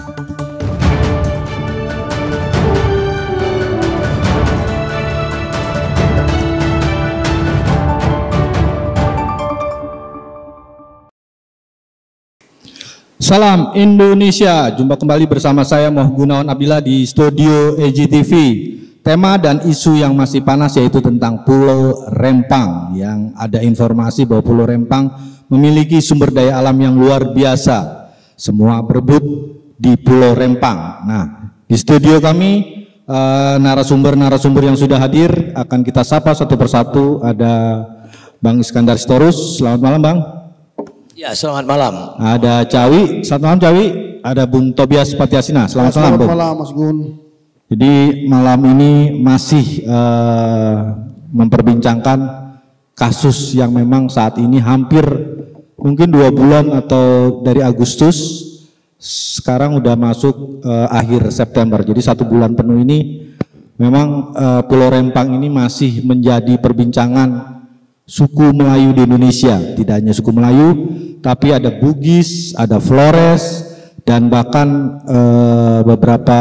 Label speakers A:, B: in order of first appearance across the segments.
A: Salam Indonesia, jumpa kembali bersama saya Moh Gunawan Abdillah di studio EJTV. Tema dan isu yang masih panas yaitu tentang Pulau Rempang, yang ada informasi bahwa Pulau Rempang memiliki sumber daya alam yang luar biasa. Semua berebut di Pulau Rempang. Nah, di studio kami narasumber-narasumber yang sudah hadir akan kita sapa satu persatu. Ada Bang Iskandar Sitorus, selamat malam Bang.
B: Ya, selamat malam.
A: Ada Cawi, selamat malam Cawi. Ada Bung Tobias Patiasina, selamat malam.
C: Selamat malam Mas Gun.
A: Jadi malam ini masih memperbincangkan kasus yang memang saat ini hampir mungkin 2 bulan atau dari Agustus, sekarang udah masuk akhir September. Jadi 1 bulan penuh ini memang Pulau Rempang ini masih menjadi perbincangan suku Melayu di Indonesia. Tidak hanya suku Melayu, tapi ada Bugis, ada Flores, dan bahkan beberapa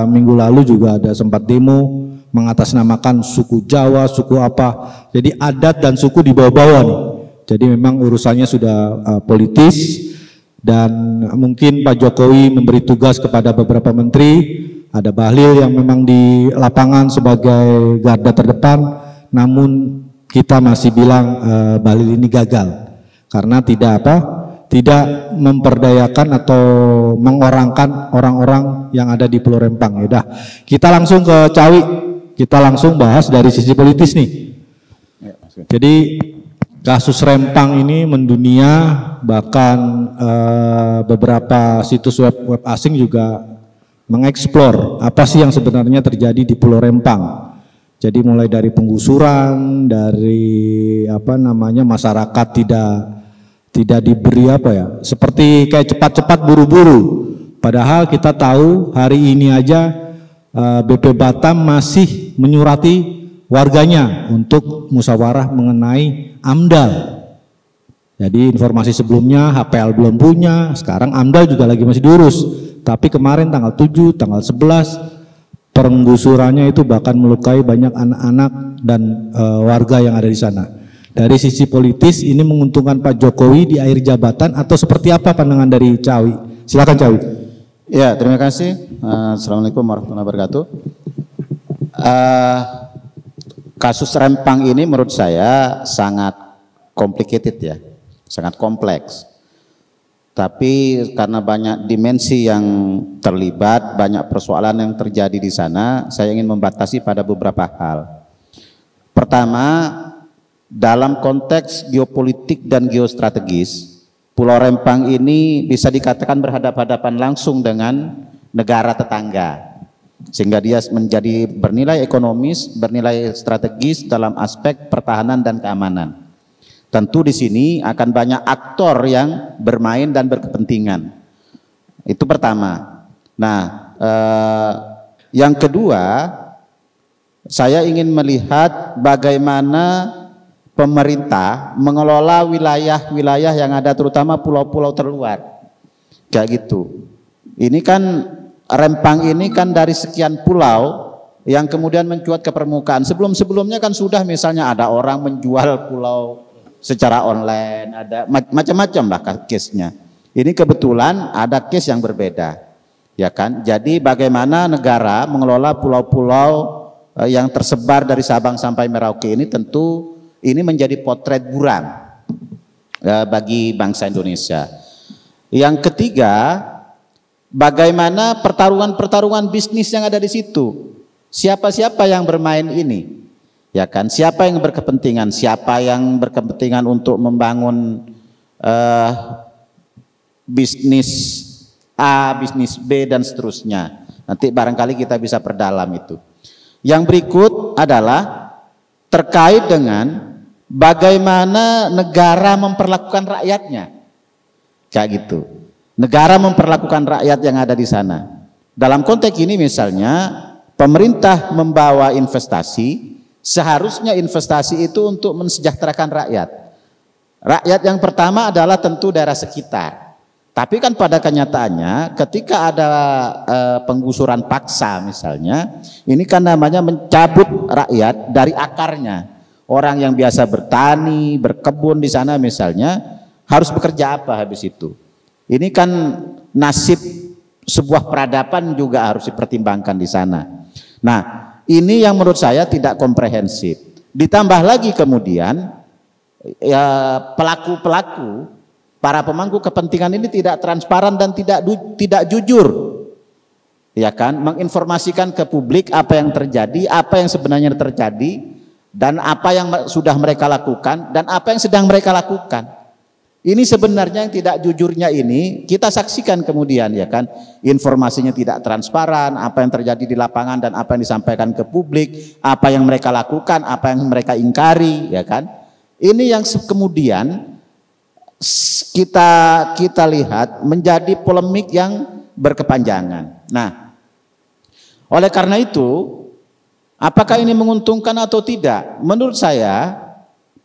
A: minggu lalu juga ada sempat demo mengatasnamakan suku Jawa, suku apa. Jadi adat dan suku dibawa-bawa nih. Jadi memang urusannya sudah politis, dan mungkin Pak Jokowi memberi tugas kepada beberapa menteri. Ada Bahlil yang memang di lapangan sebagai garda terdepan, namun kita masih bilang Bahlil ini gagal karena tidak memperdayakan atau mengorangkan orang-orang yang ada di Pulau Rempang. Yaudah, kita langsung ke Cawi, kita langsung bahas dari sisi politis nih. Jadi kasus Rempang ini mendunia, bahkan beberapa situs web asing juga mengeksplor apa sih yang sebenarnya terjadi di Pulau Rempang. Jadi mulai dari penggusuran, dari masyarakat tidak diberi seperti kayak cepat-cepat buru-buru. Padahal kita tahu hari ini aja BP Batam masih menyurati warganya untuk musyawarah mengenai AMDAL. Jadi informasi sebelumnya HPL belum punya, sekarang AMDAL juga lagi masih diurus. Tapi kemarin tanggal 7, tanggal 11 penggusurannya itu bahkan melukai banyak anak-anak dan warga yang ada di sana. Dari sisi politis ini menguntungkan Pak Jokowi di akhir jabatan atau seperti apa pandangan dari Cawi? Silakan Cawi.
D: Ya, terima kasih. Assalamualaikum warahmatullahi wabarakatuh. Kasus Rempang ini menurut saya sangat complicated ya, sangat kompleks. Tapi karena banyak dimensi yang terlibat, banyak persoalan yang terjadi di sana, saya ingin membatasi pada beberapa hal. Pertama, dalam konteks geopolitik dan geostrategis, Pulau Rempang ini bisa dikatakan berhadapan-hadapan langsung dengan negara tetangga, sehingga dia menjadi bernilai ekonomis, bernilai strategis dalam aspek pertahanan dan keamanan. Tentu di sini akan banyak aktor yang bermain dan berkepentingan. Itu pertama. Nah, yang kedua, saya ingin melihat bagaimana pemerintah mengelola wilayah-wilayah yang ada, terutama pulau-pulau terluar. Kayak gitu. Ini kan Rempang ini kan dari sekian pulau yang kemudian mencuat ke permukaan. Sebelum-sebelumnya kan sudah misalnya ada orang menjual pulau secara online, ada macam-macam lah case-nya. Ini kebetulan ada case yang berbeda, ya kan? Jadi bagaimana negara mengelola pulau-pulau yang tersebar dari Sabang sampai Merauke ini, tentu ini menjadi potret buram bagi bangsa Indonesia. Yang ketiga, bagaimana pertarungan-pertarungan bisnis yang ada di situ. Siapa-siapa yang bermain ini? Ya kan, siapa yang berkepentingan, siapa yang berkepentingan untuk membangun bisnis A, bisnis B dan seterusnya. Nanti barangkali kita bisa perdalam itu. Yang berikut adalah terkait dengan bagaimana negara memperlakukan rakyatnya. Kayak gitu. Negara memperlakukan rakyat yang ada di sana. Dalam konteks ini misalnya pemerintah membawa investasi, seharusnya investasi itu untuk mensejahterakan rakyat. Rakyat yang pertama adalah tentu daerah sekitar. Tapi kan pada kenyataannya ketika ada penggusuran paksa misalnya, ini kan namanya mencabut rakyat dari akarnya. Orang yang biasa bertani, berkebun di sana misalnya, harus bekerja apa habis itu? Ini kan nasib sebuah peradaban juga harus dipertimbangkan di sana. Nah, ini yang menurut saya tidak komprehensif. Ditambah lagi kemudian ya pelaku-pelaku, para pemangku kepentingan ini tidak transparan dan tidak jujur, ya kan, menginformasikan ke publik apa yang terjadi, apa yang sebenarnya terjadi, dan apa yang sudah mereka lakukan dan apa yang sedang mereka lakukan. Ini sebenarnya yang tidak jujurnya ini kita saksikan kemudian, ya kan, informasinya tidak transparan, apa yang terjadi di lapangan dan apa yang disampaikan ke publik, apa yang mereka lakukan, apa yang mereka ingkari, ya kan. Ini yang kemudian kita lihat menjadi polemik yang berkepanjangan. Nah, oleh karena itu, apakah ini menguntungkan atau tidak? Menurut saya,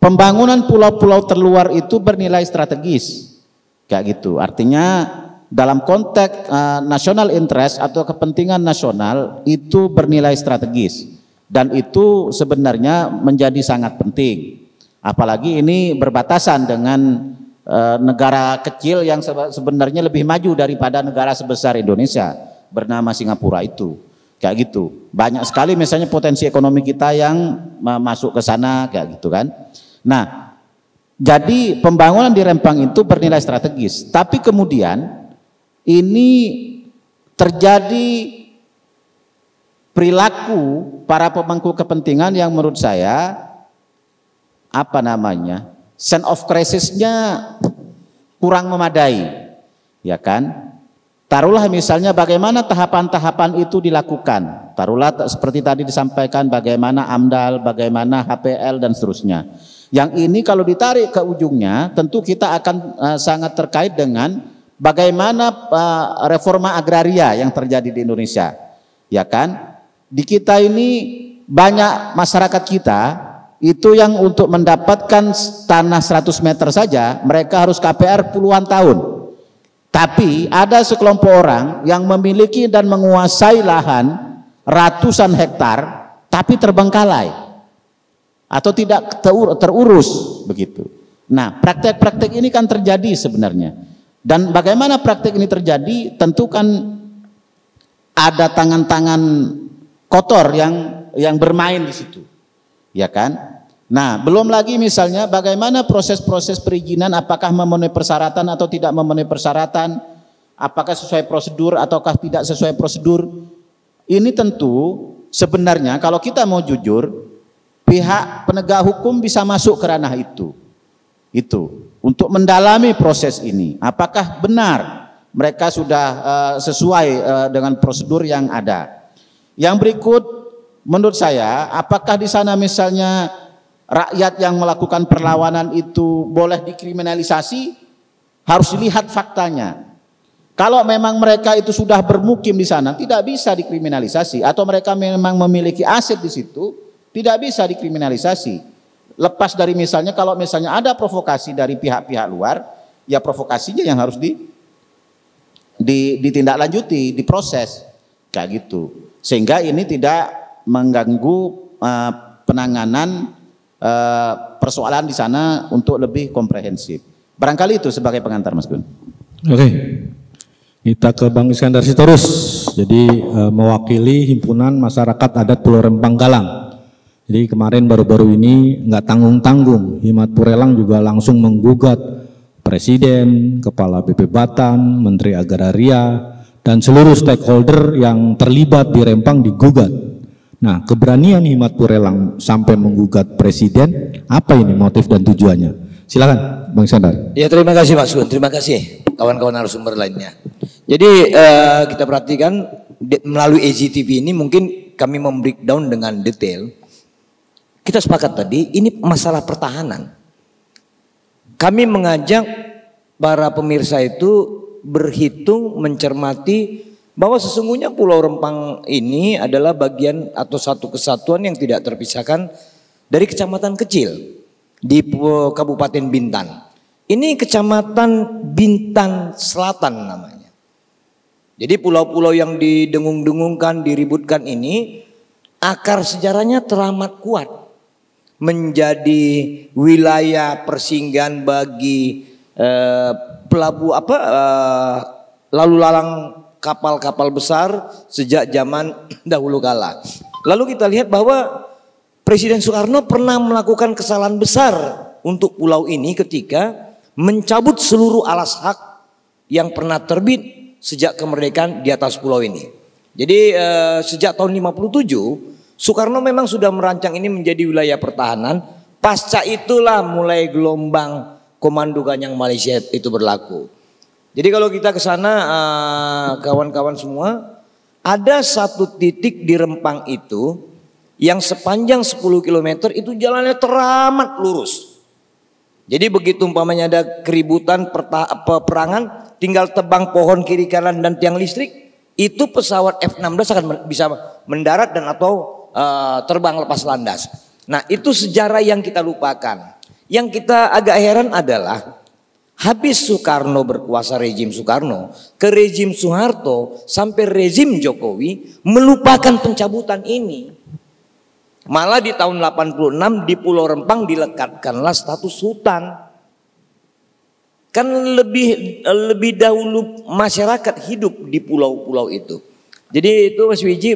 D: pembangunan pulau-pulau terluar itu bernilai strategis, kayak gitu. Artinya dalam konteks national interest atau kepentingan nasional itu bernilai strategis, dan itu sebenarnya menjadi sangat penting. Apalagi ini berbatasan dengan negara kecil yang sebenarnya lebih maju daripada negara sebesar Indonesia bernama Singapura itu, kayak gitu. Banyak sekali misalnya potensi ekonomi kita yang masuk ke sana, kayak gitu kan. Nah, jadi pembangunan di Rempang itu bernilai strategis, tapi kemudian ini terjadi perilaku para pemangku kepentingan yang menurut saya sense of crisis-nya kurang memadai, ya kan. Taruhlah misalnya bagaimana tahapan-tahapan itu dilakukan. Taruhlah seperti tadi disampaikan bagaimana AMDAL, bagaimana HPL dan seterusnya. Yang ini kalau ditarik ke ujungnya tentu kita akan sangat terkait dengan bagaimana reforma agraria yang terjadi di Indonesia, ya kan. Di kita ini banyak masyarakat kita itu yang untuk mendapatkan tanah 100 meter saja mereka harus KPR puluhan tahun. Tapi ada sekelompok orang yang memiliki dan menguasai lahan ratusan hektar tapi terbengkalai atau tidak terurus begitu. Nah, praktek-praktek ini kan terjadi sebenarnya. Dan bagaimana praktek ini terjadi? Tentu kan ada tangan-tangan kotor yang bermain di situ, ya kan. Nah, belum lagi misalnya bagaimana proses-proses perizinan, apakah memenuhi persyaratan atau tidak memenuhi persyaratan, apakah sesuai prosedur ataukah tidak sesuai prosedur. Ini tentu sebenarnya kalau kita mau jujur, pihak penegak hukum bisa masuk ke ranah itu untuk mendalami proses ini. Apakah benar mereka sudah sesuai dengan prosedur yang ada. Yang berikut menurut saya, apakah di sana misalnya rakyat yang melakukan perlawanan itu boleh dikriminalisasi? Harus dilihat faktanya. Kalau memang mereka itu sudah bermukim di sana, tidak bisa dikriminalisasi. Atau mereka memang memiliki aset di situ, tidak bisa dikriminalisasi. Lepas dari misalnya kalau misalnya ada provokasi dari pihak-pihak luar, ya provokasinya yang harus ditindaklanjuti, diproses, kayak gitu. Sehingga ini tidak mengganggu penanganan persoalan di sana untuk lebih komprehensif. Barangkali itu sebagai pengantar, Mas Gun.
A: Oke, kita ke Bang Iskandar Sitorus. Jadi mewakili Himpunan Masyarakat Adat Pulau Rempang Galang. Jadi kemarin baru-baru ini nggak tanggung-tanggung, Himat Purelang juga langsung menggugat Presiden, Kepala BP Batam, Menteri Agraria, dan seluruh stakeholder yang terlibat di Rempang digugat. Nah, keberanian Himat Purelang sampai menggugat Presiden, apa ini motif dan tujuannya? Silakan, Bang Iskandar.
B: Ya, terima kasih Mas Gun, terima kasih kawan-kawan narasumber lainnya. Jadi kita perhatikan melalui AGTV ini mungkin kami membreakdown dengan detail. Kita sepakat tadi ini masalah pertahanan. Kami mengajak para pemirsa itu berhitung, mencermati bahwa sesungguhnya Pulau Rempang ini adalah bagian atau satu kesatuan yang tidak terpisahkan dari kecamatan kecil di Kabupaten Bintan. Ini Kecamatan Bintan Selatan namanya. Jadi pulau-pulau yang didengung-dengungkan, diributkan ini akar sejarahnya teramat kuat. Menjadi wilayah persinggahan bagi lalu lalang kapal-kapal besar sejak zaman dahulu kala. Lalu kita lihat bahwa Presiden Soekarno pernah melakukan kesalahan besar untuk pulau ini ketika mencabut seluruh alas hak yang pernah terbit sejak kemerdekaan di atas pulau ini. Jadi sejak tahun 57 Soekarno memang sudah merancang ini menjadi wilayah pertahanan. Pasca itulah mulai gelombang Komando Ganyang Malaysia itu berlaku. Jadi kalau kita ke sana kawan-kawan semua, ada satu titik di Rempang itu yang sepanjang 10 km itu jalannya teramat lurus. Jadi begitu umpamanya ada keributan peperangan, tinggal tebang pohon kiri kanan dan tiang listrik, itu pesawat F-16 akan bisa mendarat dan atau terbang lepas landas. Nah, itu sejarah yang kita lupakan. Yang kita agak heran adalah habis Soekarno berkuasa, rezim Soekarno ke rezim Soeharto sampai rezim Jokowi melupakan pencabutan ini. Malah di tahun 86 di Pulau Rempang dilekatkanlah status hutan. Kan lebih dahulu masyarakat hidup di pulau-pulau itu. Jadi itu Mas Wiji,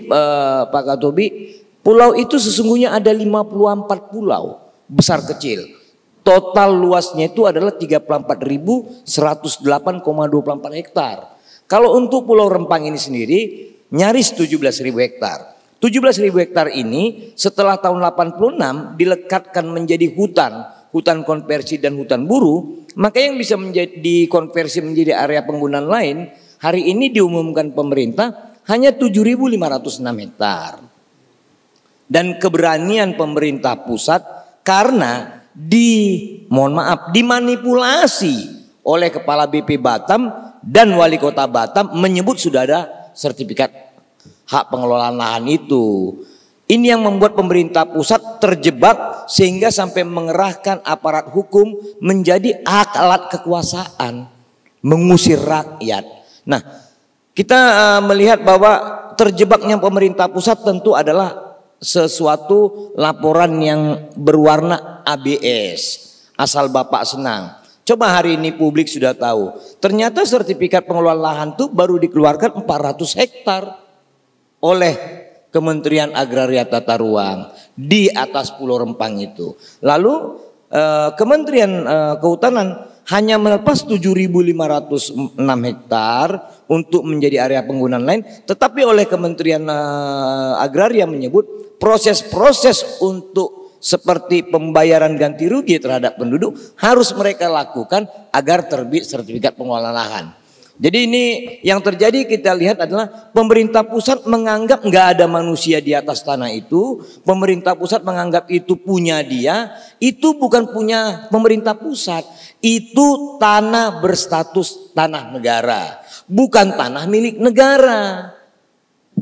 B: Pak Katobi, pulau itu sesungguhnya ada 54 pulau besar kecil. Total luasnya itu adalah 34.108,24 hektar. Kalau untuk Pulau Rempang ini sendiri nyaris 17.000 hektar. 17.000 hektar ini setelah tahun 86 dilekatkan menjadi hutan konversi dan hutan buru, maka yang bisa dikonversi menjadi area penggunaan lain hari ini diumumkan pemerintah hanya 7.506 hektar. Dan keberanian pemerintah pusat karena dimanipulasi oleh Kepala BP Batam dan Wali Kota Batam menyebut sudah ada sertifikat hak pengelolaan lahan itu. Ini yang membuat pemerintah pusat terjebak sehingga sampai mengerahkan aparat hukum menjadi alat kekuasaan, mengusir rakyat. Nah, kita melihat bahwa terjebaknya pemerintah pusat tentu adalah sesuatu laporan yang berwarna ABS, asal Bapak senang. Coba hari ini publik sudah tahu, ternyata sertifikat pengelolaan lahan itu baru dikeluarkan 400 hektar oleh Kementerian Agraria Tata Ruang di atas Pulau Rempang itu. Lalu Kementerian Kehutanan hanya melepas 7.506 hektar untuk menjadi area penggunaan lain, tetapi oleh Kementerian Agraria menyebut proses-proses untuk seperti pembayaran ganti rugi terhadap penduduk harus mereka lakukan agar terbit sertifikat pengelolaan lahan. Jadi ini yang terjadi kita lihat adalah pemerintah pusat menganggap nggak ada manusia di atas tanah itu. Pemerintah pusat menganggap itu punya dia. Itu bukan punya pemerintah pusat. Itu tanah berstatus tanah negara. Bukan tanah milik negara.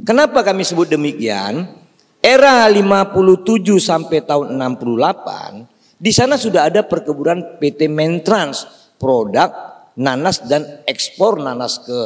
B: Kenapa kami sebut demikian? Era 57 sampai tahun 68 di sana sudah ada perkebunan PT Mentrans, produk nanas dan ekspor nanas ke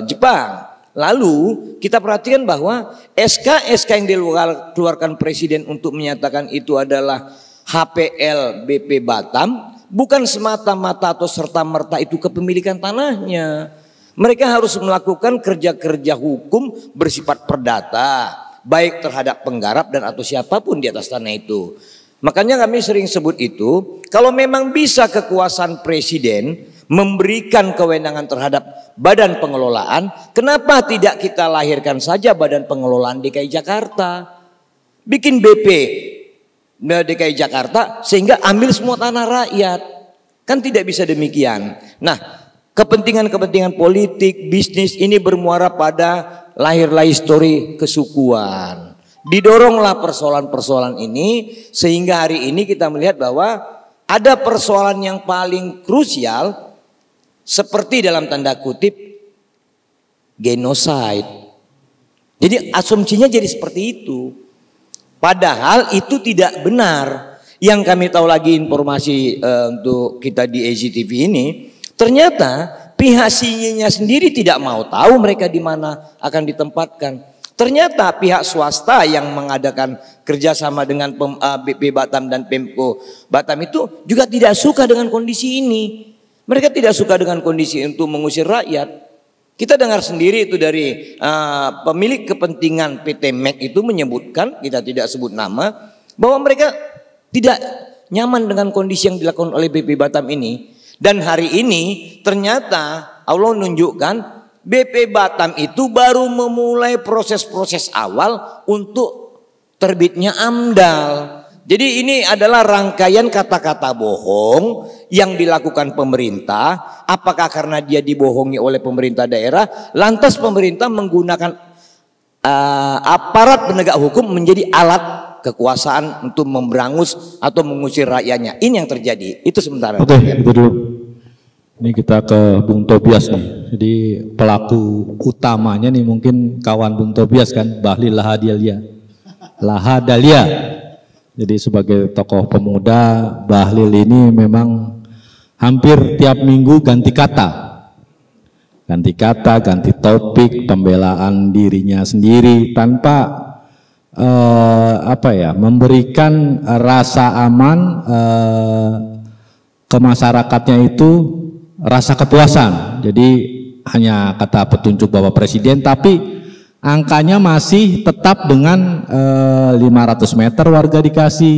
B: Jepang. Lalu kita perhatikan bahwa SK yang dikeluarkan Presiden untuk menyatakan itu adalah HPL BP Batam bukan semata-mata atau serta-merta itu kepemilikan tanahnya. Mereka harus melakukan kerja-kerja hukum bersifat perdata, baik terhadap penggarap dan atau siapapun di atas tanah itu. Makanya kami sering sebut itu, kalau memang bisa kekuasaan presiden memberikan kewenangan terhadap badan pengelolaan, kenapa tidak kita lahirkan saja badan pengelolaan DKI Jakarta? Bikin BP DKI Jakarta sehingga ambil semua tanah rakyat. Kan tidak bisa demikian. Nah, kepentingan-kepentingan politik, bisnis ini bermuara pada lahirlah histori kesukuan. Didoronglah persoalan-persoalan ini sehingga hari ini kita melihat bahwa ada persoalan yang paling krusial seperti dalam tanda kutip genosida. Jadi asumsinya jadi seperti itu. Padahal itu tidak benar. Yang kami tahu lagi informasi untuk kita di AGTV ini, ternyata pihak Sinyinya sendiri tidak mau tahu mereka di mana akan ditempatkan. Ternyata pihak swasta yang mengadakan kerjasama dengan BP Batam dan Pemko Batam itu juga tidak suka dengan kondisi ini. Mereka tidak suka dengan kondisi untuk mengusir rakyat. Kita dengar sendiri itu dari pemilik kepentingan PT MEK itu menyebutkan, kita tidak sebut nama, bahwa mereka tidak nyaman dengan kondisi yang dilakukan oleh BP Batam ini. Dan hari ini ternyata Allah menunjukkan BP Batam itu baru memulai proses-proses awal untuk terbitnya AMDAL. Jadi ini adalah rangkaian kata-kata bohong yang dilakukan pemerintah. Apakah karena dia dibohongi oleh pemerintah daerah, lantas pemerintah menggunakan aparat penegak hukum menjadi alat kekuasaan untuk memberangus atau mengusir rakyatnya. Ini yang terjadi. Itu sementara.
A: Oke, itu dulu. Ini kita ke Bung Tobias nih. Jadi pelaku utamanya nih mungkin kawan Bung Tobias kan, Bahlil Lahadalia. Jadi sebagai tokoh pemuda, Bahlil ini memang hampir tiap minggu ganti kata, ganti topik, pembelaan dirinya sendiri tanpa memberikan rasa aman ke masyarakatnya itu, rasa kepuasan. Jadi hanya kata petunjuk Bapak Presiden, tapi angkanya masih tetap dengan 500 meter warga dikasih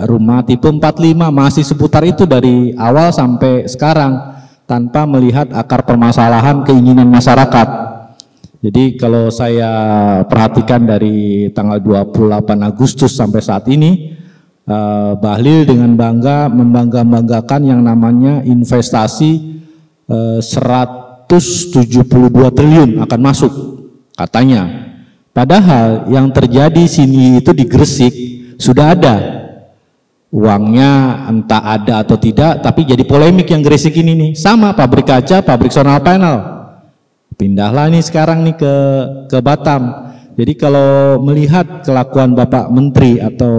A: rumah tipe 45, masih seputar itu dari awal sampai sekarang tanpa melihat akar permasalahan keinginan masyarakat. Jadi kalau saya perhatikan dari tanggal 28 Agustus sampai saat ini, Bahlil dengan bangga membanggakan yang namanya investasi 172 triliun akan masuk katanya. Padahal yang terjadi sini itu di Gresik sudah ada uangnya, entah ada atau tidak, tapi jadi polemik yang Gresik ini nih. Sama pabrik kaca, pabrik solar panel. Pindahlah nih sekarang nih ke Batam. Jadi kalau melihat kelakuan Bapak Menteri atau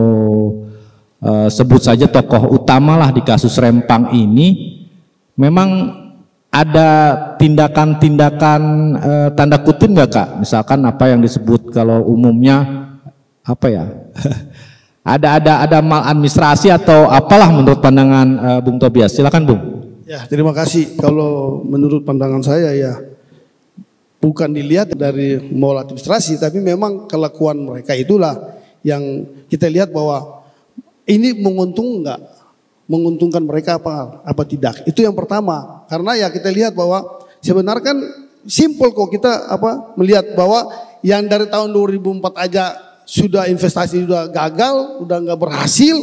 A: sebut saja tokoh utamalah di kasus Rempang ini, memang ada tindakan-tindakan tanda kutip nggak Kak? Misalkan apa yang disebut kalau umumnya apa ya? ada maladministrasi atau apalah menurut pandangan Bung Tobias? Silakan Bung.
C: Ya, terima kasih. Kalau menurut pandangan saya ya bukan dilihat dari maladministrasi, tapi memang kelakuan mereka itulah yang kita lihat bahwa ini menguntungkan mereka apa tidak. Itu yang pertama. Karena ya kita lihat bahwa sebenarnya kan simpel kok kita melihat bahwa yang dari tahun 2004 aja sudah investasi sudah gagal, udah nggak berhasil.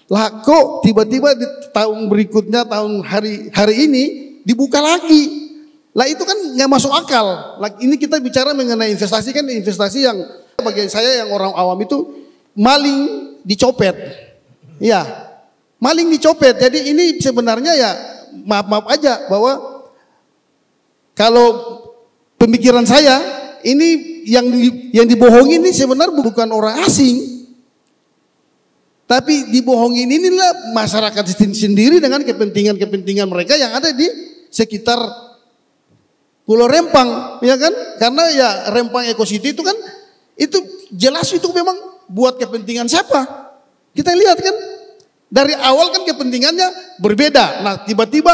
C: Lah kok tiba-tiba di tahun berikutnya, tahun hari ini dibuka lagi. Lah itu kan nggak masuk akal. Lah ini kita bicara mengenai investasi, kan investasi yang bagi saya yang orang awam itu maling dicopet. Ya, maling dicopet. Jadi ini sebenarnya ya maaf aja bahwa kalau pemikiran saya ini yang dibohongin ini sebenarnya bukan orang asing, tapi dibohongin inilah masyarakat sendiri dengan kepentingan mereka yang ada di sekitar Pulau Rempang, ya kan? Karena ya Rempang Eco City itu kan itu jelas itu memang buat kepentingan siapa? Kita lihat kan dari awal kan kepentingannya berbeda. Nah tiba-tiba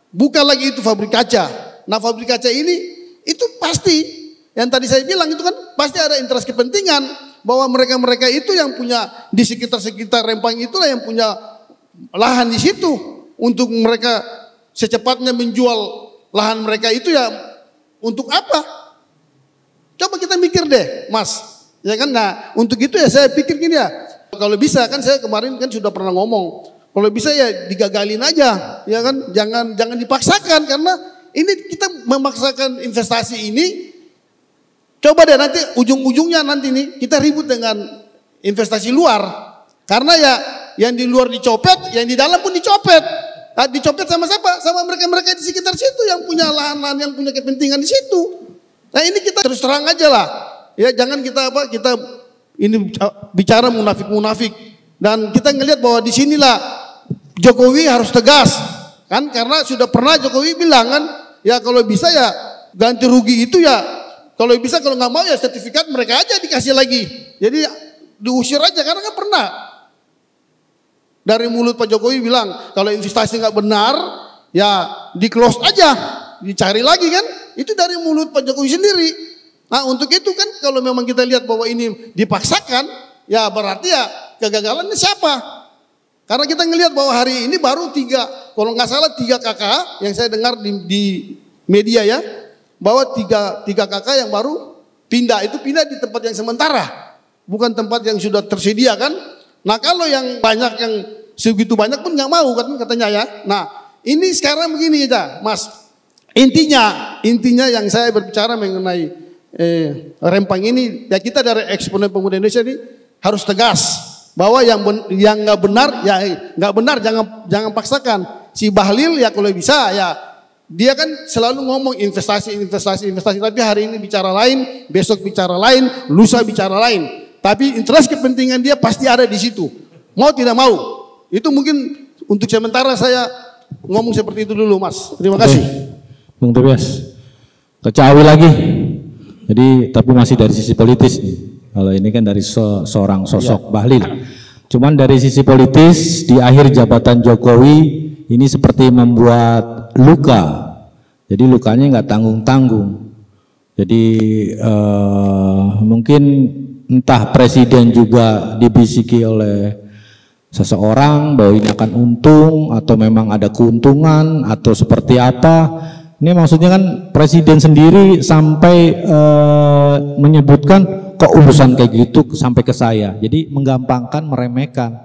C: buka lagi itu pabrik kaca. Nah pabrik kaca ini itu pasti yang tadi saya bilang itu kan pasti ada interest kepentingan bahwa mereka itu yang punya di sekitar Rempang itulah yang punya lahan di situ untuk mereka secepatnya menjual lahan mereka itu ya untuk apa? Coba kita mikir deh, Mas. Ya kan? Nah untuk itu ya saya pikir gini ya. Kalau bisa kan saya kemarin kan sudah pernah ngomong, kalau bisa ya digagalin aja, ya kan, jangan dipaksakan karena ini kita memaksakan investasi ini, coba deh nanti ujung-ujungnya nanti nih kita ribut dengan investasi luar, karena ya yang di luar dicopet, yang di dalam pun dicopet, dicopet sama siapa? Sama mereka di sekitar situ yang punya lahan-lahan, yang punya kepentingan di situ. Nah ini kita terus terang aja lah, ya jangan kita ini bicara munafik-munafik. Dan kita ngelihat bahwa di sinilah Jokowi harus tegas, kan? Karena sudah pernah Jokowi bilang kan, ya kalau bisa ya ganti rugi itu ya, kalau bisa, kalau nggak mau ya sertifikat mereka aja dikasih lagi. Jadi diusir aja, karena kan pernah dari mulut Pak Jokowi bilang kalau investasi nggak benar ya di close aja, dicari lagi kan? Itu dari mulut Pak Jokowi sendiri. Nah untuk itu kan kalau memang kita lihat bahwa ini dipaksakan, ya berarti ya kegagalannya siapa? Karena kita ngelihat bahwa hari ini baru 3, kalau nggak salah 3 kakak yang saya dengar di media ya, bahwa tiga kakak yang baru pindah, itu pindah di tempat yang sementara, bukan tempat yang sudah tersedia kan. Nah kalau yang banyak, yang segitu banyak pun nggak mau kan katanya ya. Nah ini sekarang begini aja Mas, intinya yang saya berbicara mengenai Rempang ini, ya kita dari Eksponen Pemuda Indonesia ini harus tegas bahwa yang nggak benar ya nggak benar, jangan paksakan. Si Bahlil ya kalau bisa ya, dia kan selalu ngomong investasi, tapi hari ini bicara lain, besok bicara lain, lusa bicara lain. Tapi interest kepentingan dia pasti ada di situ, mau tidak mau. Itu mungkin untuk sementara saya ngomong seperti itu dulu Mas. Terima kasih.
A: Bung Tobias, kecawi lagi. Jadi tapi masih dari sisi politis nih. Kalau ini kan dari seorang sosok Bahlil. Cuman dari sisi politis di akhir jabatan Jokowi ini seperti membuat luka. Jadi lukanya nggak tanggung-tanggung. Jadi mungkin entah presiden juga dibisiki oleh seseorang bahwa ini akan untung atau memang ada keuntungan atau seperti apa. Ini maksudnya kan presiden sendiri sampai menyebutkan kok urusan kayak gitu sampai ke saya. Jadi menggampangkan, meremehkan.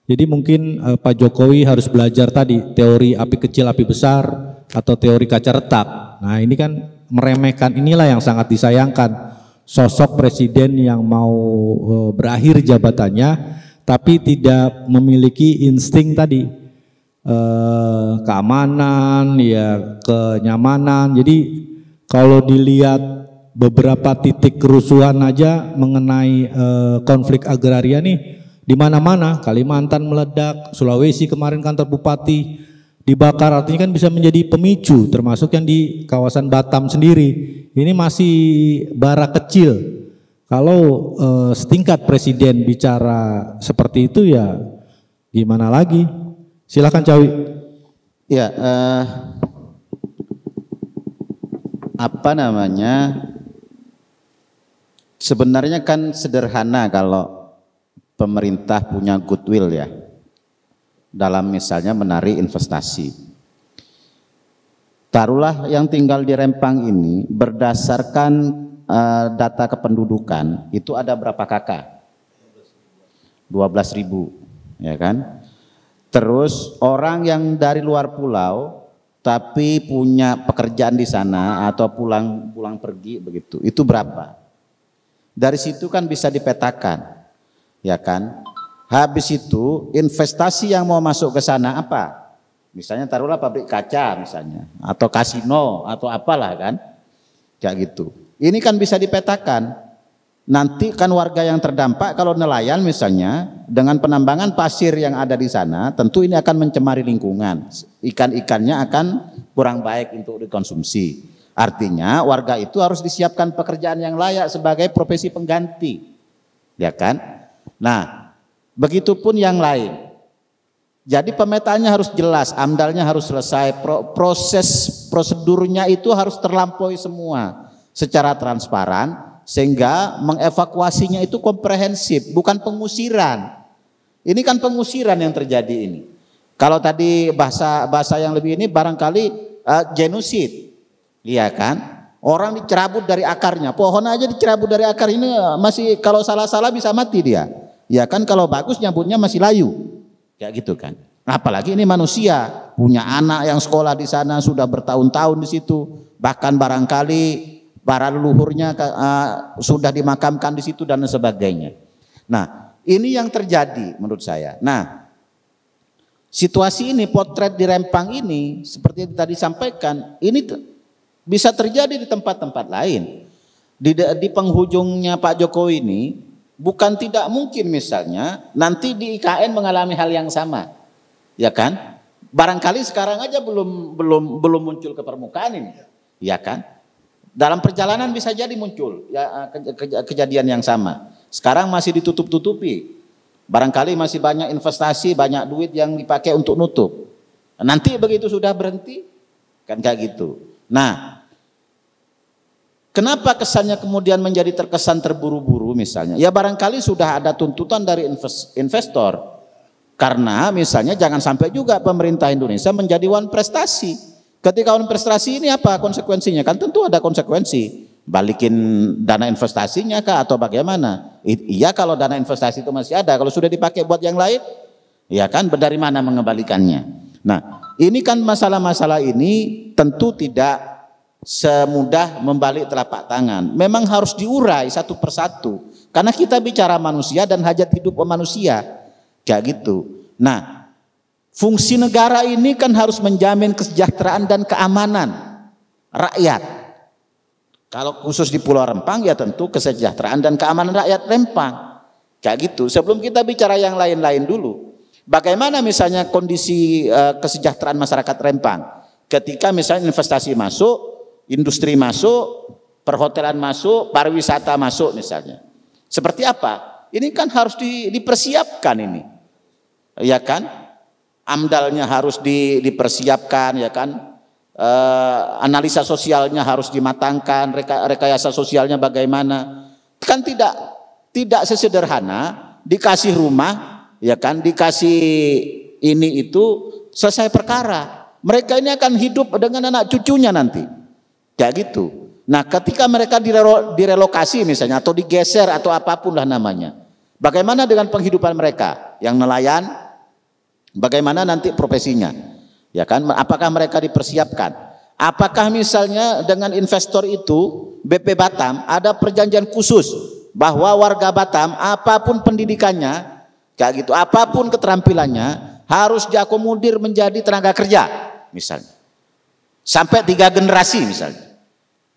A: Jadi mungkin Pak Jokowi harus belajar tadi teori api kecil api besar atau teori kaca retak. Nah ini kan meremehkan, inilah yang sangat disayangkan. Sosok presiden yang mau berakhir jabatannya tapi tidak memiliki insting tadi. Keamanan, ya kenyamanan. Jadi kalau dilihat beberapa titik kerusuhan aja mengenai konflik agraria nih di mana-mana, Kalimantan meledak, Sulawesi kemarin kantor bupati dibakar, artinya kan bisa menjadi pemicu, termasuk yang di kawasan Batam sendiri. Ini masih bara kecil. Kalau setingkat presiden bicara seperti itu ya gimana lagi? Silakan Cawi.
D: Ya, apa namanya? Sebenarnya kan sederhana kalau pemerintah punya goodwill ya, dalam misalnya menarik investasi. Taruhlah yang tinggal di Rempang ini berdasarkan data kependudukan itu ada berapa kakak? 12.000, ya kan? Terus orang yang dari luar pulau tapi punya pekerjaan di sana atau pulang pergi begitu, itu berapa? Dari situ kan bisa dipetakan, ya kan? Habis itu investasi yang mau masuk ke sana apa? Misalnya taruhlah pabrik kaca misalnya, atau kasino atau apalah kan, kayak gitu. Ini kan bisa dipetakan. Nanti kan warga yang terdampak kalau nelayan misalnya dengan penambangan pasir yang ada di sana, tentu ini akan mencemari lingkungan. Ikan-ikannya akan kurang baik untuk dikonsumsi. Artinya warga itu harus disiapkan pekerjaan yang layak sebagai profesi pengganti, ya kan? Nah, begitupun yang lain. Jadi pemetaannya harus jelas, AMDALnya harus selesai, proses prosedurnya itu harus terlampaui semua secara transparan. Sehingga mengevakuasinya itu komprehensif, bukan pengusiran. Ini kan pengusiran yang terjadi ini. Kalau tadi bahasa yang lebih ini barangkali genosid, iya kan? Orang dicerabut dari akarnya, pohon aja dicerabut dari akar ini masih kalau salah-salah bisa mati dia. Ya kan, kalau bagus nyambutnya masih layu, kayak gitu kan. Apalagi ini manusia punya anak yang sekolah di sana sudah bertahun-tahun di situ, bahkan barangkali para leluhurnya sudah dimakamkan di situ dan sebagainya. Nah, ini yang terjadi menurut saya. Nah, situasi ini, potret di Rempang ini seperti yang tadi sampaikan, ini bisa terjadi di tempat-tempat lain. Di penghujungnya Pak Jokowi ini bukan tidak mungkin misalnya nanti di IKN mengalami hal yang sama, ya kan? Barangkali sekarang aja belum muncul ke permukaan ini, ya kan? Dalam perjalanan bisa jadi muncul ya kejadian yang sama. Sekarang masih ditutup-tutupi. Barangkali masih banyak investasi, banyak duit yang dipakai untuk nutup. Nanti begitu sudah berhenti, kan kayak gitu. Nah, kenapa kesannya kemudian menjadi terkesan terburu-buru misalnya? Ya barangkali sudah ada tuntutan dari investor. Karena misalnya jangan sampai juga pemerintah Indonesia menjadi wan prestasi. Ketika wan prestasi ini apa konsekuensinya? Kan tentu ada konsekuensi. Balikin dana investasinya kah atau bagaimana? Iya kalau dana investasi itu masih ada. Kalau sudah dipakai buat yang lain, ya kan dari mana mengembalikannya? Nah ini kan masalah-masalah ini tentu tidak semudah membalik telapak tangan. Memang harus diurai satu persatu. Karena kita bicara manusia dan hajat hidup manusia. Kayak gitu. Nah, fungsi negara ini kan harus menjamin kesejahteraan dan keamanan rakyat. Kalau khusus di Pulau Rempang ya tentu kesejahteraan dan keamanan rakyat Rempang. Kayak gitu. Sebelum kita bicara yang lain-lain dulu. Bagaimana misalnya kondisi kesejahteraan masyarakat Rempang? Ketika misalnya investasi masuk, industri masuk, perhotelan masuk, pariwisata masuk misalnya. Seperti apa? Ini kan harus dipersiapkan ini. Ya kan? AMDAL-nya harus dipersiapkan, ya kan? Analisa sosialnya harus dimatangkan, rekayasa sosialnya bagaimana? Kan tidak sesederhana dikasih rumah, ya kan? Dikasih ini itu selesai perkara. Mereka ini akan hidup dengan anak cucunya nanti. Kayak gitu. Nah, ketika mereka direlokasi misalnya atau digeser atau apapun lah namanya. Bagaimana dengan penghidupan mereka? Yang nelayan, bagaimana nanti profesinya? Ya kan? Apakah mereka dipersiapkan? Apakah misalnya dengan investor itu BP Batam ada perjanjian khusus bahwa warga Batam apapun pendidikannya, kayak gitu, apapun keterampilannya harus diakomodir menjadi tenaga kerja misalnya. Sampai 3 generasi misalnya.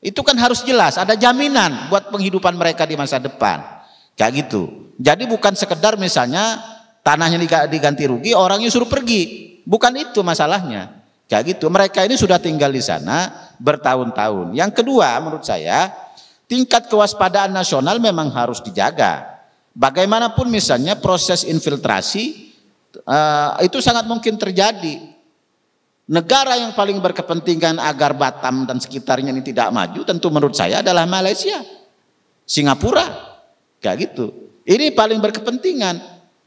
D: Itu kan harus jelas, ada jaminan buat penghidupan mereka di masa depan. Kayak gitu. Jadi bukan sekedar misalnya tanahnya diganti rugi, orangnya suruh pergi. Bukan itu masalahnya. Kayak gitu. Mereka ini sudah tinggal di sana bertahun-tahun. Yang kedua menurut saya, tingkat kewaspadaan nasional memang harus dijaga. Bagaimanapun misalnya proses infiltrasi itu sangat mungkin terjadi. Negara yang paling berkepentingan agar Batam dan sekitarnya ini tidak maju tentu menurut saya adalah Malaysia, Singapura, kayak gitu. Ini paling berkepentingan,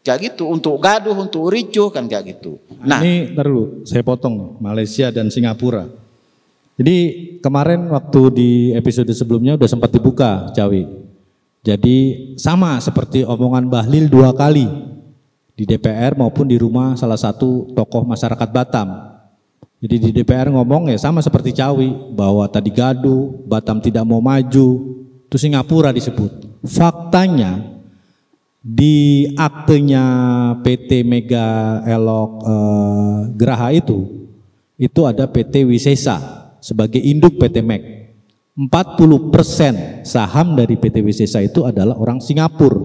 D: kayak gitu, untuk gaduh, untuk ricuh kan kayak gitu.
A: Nah, ini ntar dulu saya potong Malaysia dan Singapura. Jadi kemarin waktu di episode sebelumnya udah sempat dibuka Jawi. Jadi sama seperti omongan Bahlil 2 kali di DPR maupun di rumah salah satu tokoh masyarakat Batam. Jadi di DPR ngomong ya sama seperti Cawi bahwa tadi gaduh, Batam tidak mau maju, itu Singapura disebut. Faktanya di aktenya PT Mega Elok Geraha itu ada PT Wisesa sebagai induk PT Meg. 40% saham dari PT Wisesa itu adalah orang Singapura.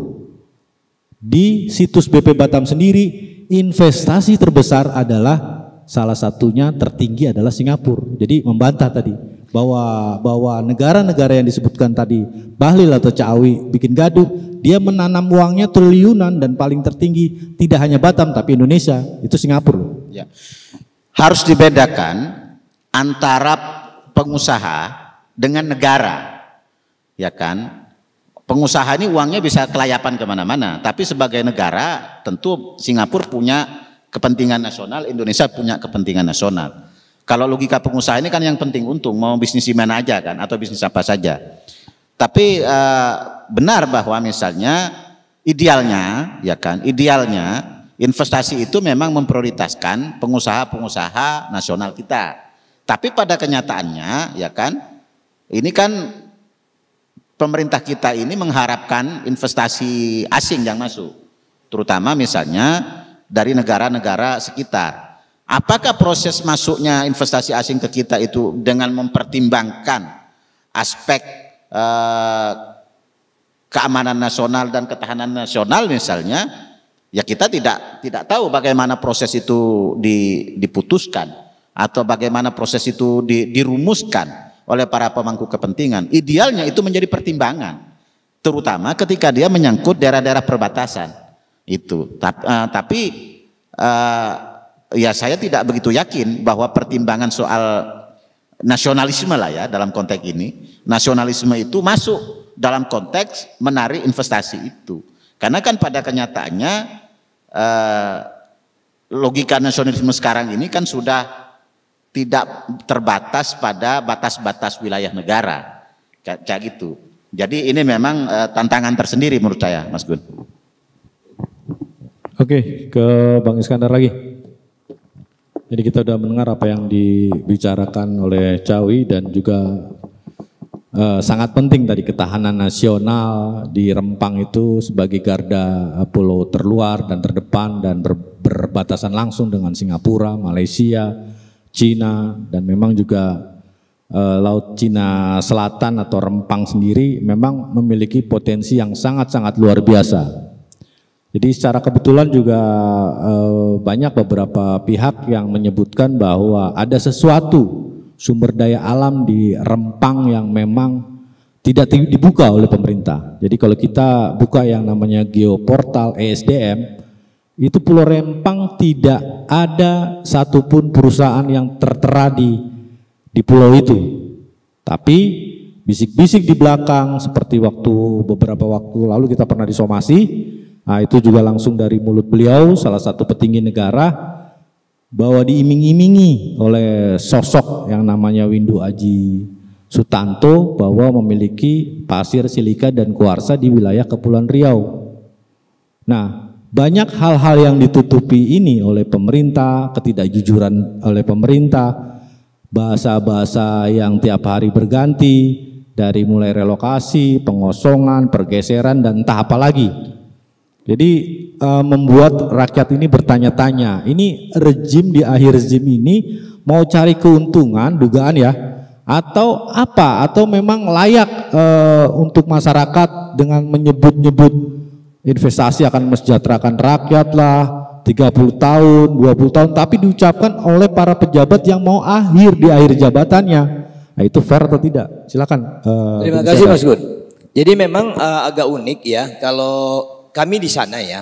A: Di situs BP Batam sendiri investasi terbesar adalah salah satunya tertinggi adalah Singapura. Jadi membantah tadi bahwa negara-negara yang disebutkan tadi Bahlil atau Cawi bikin gaduh, dia menanam uangnya triliunan dan paling tertinggi tidak hanya Batam tapi Indonesia itu Singapura.
D: Ya. Harus dibedakan antara pengusaha dengan negara, ya kan? Pengusaha ini uangnya bisa kelayapan kemana-mana, tapi sebagai negara tentu Singapura punya kepentingan nasional, Indonesia punya kepentingan nasional. Kalau logika pengusaha ini kan yang penting untung, mau bisnis di mana aja kan, atau bisnis apa saja. Tapi benar bahwa misalnya idealnya, ya kan, idealnya investasi itu memang memprioritaskan pengusaha-pengusaha nasional kita. Tapi pada kenyataannya, ya kan, ini kan pemerintah kita ini mengharapkan investasi asing yang masuk, terutama misalnya dari negara-negara sekitar. Apakah proses masuknya investasi asing ke kita itu dengan mempertimbangkan aspek keamanan nasional dan ketahanan nasional misalnya, ya kita tidak tahu bagaimana proses itu diputuskan atau bagaimana proses itu dirumuskan oleh para pemangku kepentingan. Idealnya itu menjadi pertimbangan, terutama ketika dia menyangkut daerah-daerah perbatasan itu. Tapi ya saya tidak begitu yakin bahwa pertimbangan soal nasionalisme lah ya dalam konteks ini, nasionalisme itu masuk dalam konteks menarik investasi itu. Karena kan pada kenyataannya logika nasionalisme sekarang ini kan sudah tidak terbatas pada batas-batas wilayah negara, kayak gitu. Jadi ini memang tantangan tersendiri menurut saya, Mas Gun.
A: Oke, ke Bang Iskandar lagi. Jadi kita sudah mendengar apa yang dibicarakan oleh Cawi dan juga sangat penting tadi ketahanan nasional di Rempang itu sebagai garda pulau terluar dan terdepan dan berbatasan langsung dengan Singapura, Malaysia, Cina, dan memang juga Laut Cina Selatan atau Rempang sendiri memang memiliki potensi yang sangat-sangat luar biasa. Jadi secara kebetulan juga banyak beberapa pihak yang menyebutkan bahwa ada sesuatu sumber daya alam di Rempang yang memang tidak dibuka oleh pemerintah. Jadi kalau kita buka yang namanya geoportal ESDM, itu Pulau Rempang tidak ada satupun perusahaan yang tertera di pulau itu. Tapi bisik-bisik di belakang seperti beberapa waktu lalu kita pernah disomasi. Nah itu juga langsung dari mulut beliau, salah satu petinggi negara, bahwa diiming-imingi oleh sosok yang namanya Windu Aji Sutanto bahwa memiliki pasir, silika, dan kuarsa di wilayah Kepulauan Riau. Nah banyak hal-hal yang ditutupi ini oleh pemerintah, ketidakjujuran oleh pemerintah, bahasa-bahasa yang tiap hari berganti, dari mulai relokasi, pengosongan, pergeseran, dan entah apa lagi. Jadi membuat rakyat ini bertanya-tanya, ini rejim di akhir rejim ini mau cari keuntungan, dugaan ya, atau apa? Atau memang layak untuk masyarakat dengan menyebut-nyebut investasi akan mensejahterakan rakyat lah, 30 tahun, 20 tahun, tapi diucapkan oleh para pejabat yang mau di akhir jabatannya. Nah itu fair atau tidak? Silakan.
B: Terima kasih Mas Gun. Jadi memang agak unik ya kalau kami di sana ya,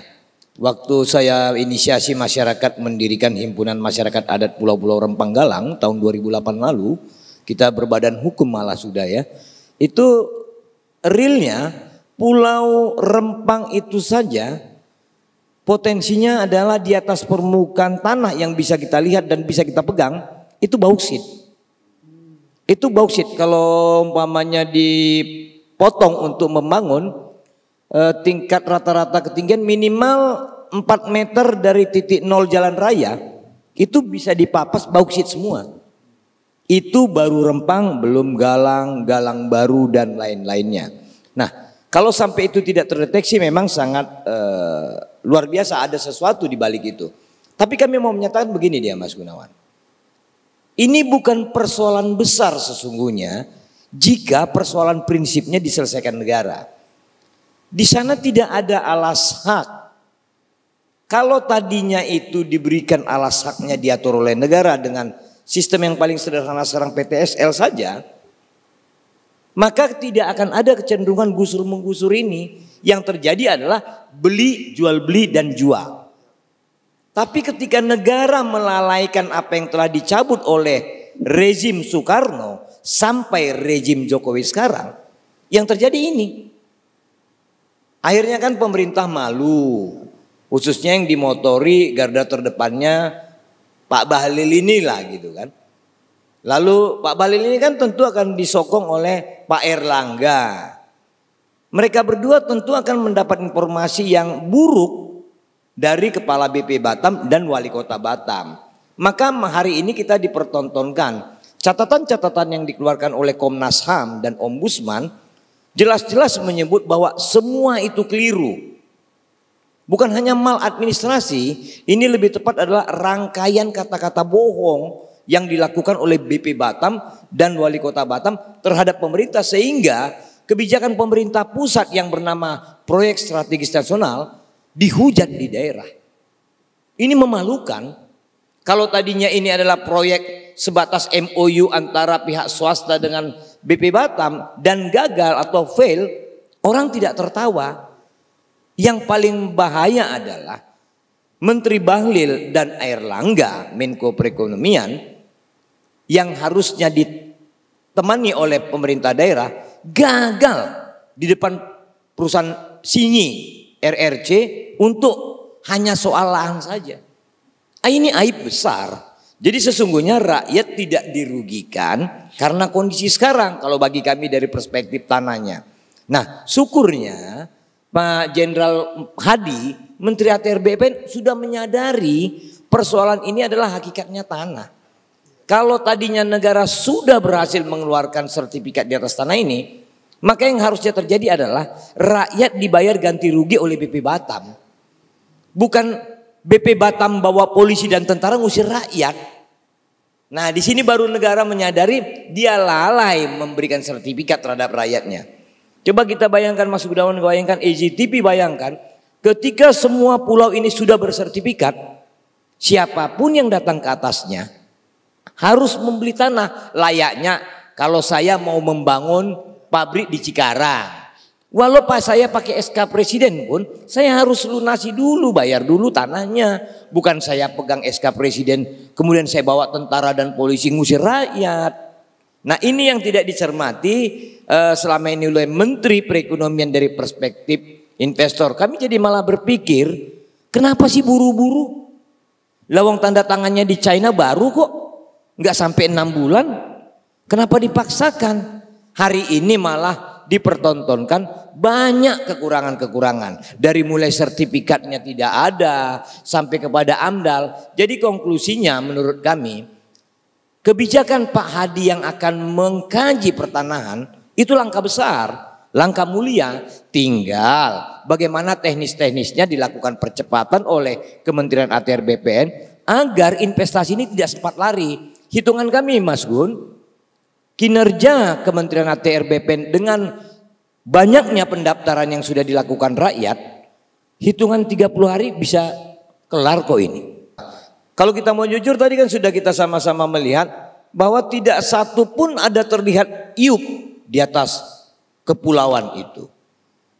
B: waktu saya inisiasi masyarakat mendirikan Himpunan Masyarakat Adat Pulau-Pulau Rempang Galang tahun 2008 lalu, kita berbadan hukum malah sudah ya, itu realnya Pulau Rempang itu saja potensinya adalah di atas permukaan tanah yang bisa kita lihat dan bisa kita pegang, itu bauksit. Itu bauksit kalau umpamanya dipotong untuk membangun, tingkat rata-rata ketinggian minimal 4 meter dari titik nol jalan raya itu bisa dipapas bauksit semua. Itu baru Rempang, belum Galang, Galang Baru dan lain-lainnya. Nah kalau sampai itu tidak terdeteksi memang sangat luar biasa, ada sesuatu di balik itu. Tapi kami mau menyatakan begini dia Mas Gunawan. Ini bukan persoalan besar sesungguhnya jika persoalan prinsipnya diselesaikan negara. Di sana tidak ada alas hak. Kalau tadinya itu diberikan alas haknya diatur oleh negara dengan sistem yang paling sederhana sekarang PTSL saja, maka tidak akan ada kecenderungan gusur-menggusur ini. Yang terjadi adalah beli, jual beli dan jual. Tapi ketika negara melalaikan apa yang telah dicabut oleh rezim Soekarno sampai rezim Jokowi sekarang, yang terjadi ini. Akhirnya kan pemerintah malu, khususnya yang dimotori garda terdepannya Pak Bahlil inilah gitu kan. Lalu Pak Bahlil ini kan tentu akan disokong oleh Pak Erlangga. Mereka berdua tentu akan mendapat informasi yang buruk dari Kepala BP Batam dan Wali Kota Batam. Maka hari ini kita dipertontonkan catatan-catatan yang dikeluarkan oleh Komnas HAM dan Ombudsman jelas-jelas menyebut bahwa semua itu keliru. Bukan hanya maladministrasi, ini lebih tepat adalah rangkaian kata-kata bohong yang dilakukan oleh BP Batam dan Wali Kota Batam terhadap pemerintah, sehingga kebijakan pemerintah pusat yang bernama proyek strategis nasional dihujat di daerah. Ini memalukan. Kalau tadinya ini adalah proyek sebatas MOU antara pihak swasta dengan BP Batam dan gagal atau fail, orang tidak tertawa. Yang paling bahaya adalah Menteri Bahlil dan Airlangga, Menko Perekonomian, yang harusnya ditemani oleh pemerintah daerah, gagal di depan perusahaan Sinyi RRC untuk hanya soal lahan saja. Ini aib besar. Jadi sesungguhnya rakyat tidak dirugikan karena kondisi sekarang kalau bagi kami dari perspektif tanahnya. Nah, syukurnya Pak Jenderal Hadi, Menteri ATR BPN sudah menyadari persoalan ini adalah hakikatnya tanah. Kalau tadinya negara sudah berhasil mengeluarkan sertifikat di atas tanah ini, maka yang harusnya terjadi adalah rakyat dibayar ganti rugi oleh BP Batam. Bukan BP Batam bawa polisi dan tentara ngusir rakyat. Nah, di sini baru negara menyadari dia lalai memberikan sertifikat terhadap rakyatnya. Coba kita bayangkan, Mas Gunawan, bayangkan EGTP, bayangkan ketika semua pulau ini sudah bersertifikat, siapapun yang datang ke atasnya harus membeli tanah. Layaknya kalau saya mau membangun pabrik di Cikarang, walau saya pakai SK Presiden pun saya harus lunasi dulu, bayar dulu tanahnya. Bukan saya pegang SK Presiden kemudian saya bawa tentara dan polisi ngusir rakyat. Nah, ini yang tidak dicermati selama ini oleh Menteri Perekonomian dari perspektif investor. Kami jadi malah berpikir, kenapa sih buru-buru? Lawang tanda tangannya di China baru kok, nggak sampai 6 bulan. Kenapa dipaksakan? Hari ini malah dipertontonkan banyak kekurangan-kekurangan. Dari mulai sertifikatnya tidak ada sampai kepada AMDAL. Jadi konklusinya menurut kami, kebijakan Pak Hadi yang akan mengkaji pertanahan itu langkah besar, langkah mulia. Tinggal bagaimana teknis-teknisnya dilakukan percepatan oleh Kementerian ATR BPN agar investasi ini tidak sempat lari. Hitungan kami, Mas Gun, kinerja Kementerian ATR BPN dengan banyaknya pendaftaran yang sudah dilakukan rakyat, hitungan 30 hari bisa kelar kok ini. Kalau kita mau jujur, tadi kan sudah kita sama-sama melihat bahwa tidak satu pun ada terlihat iup di atas kepulauan itu.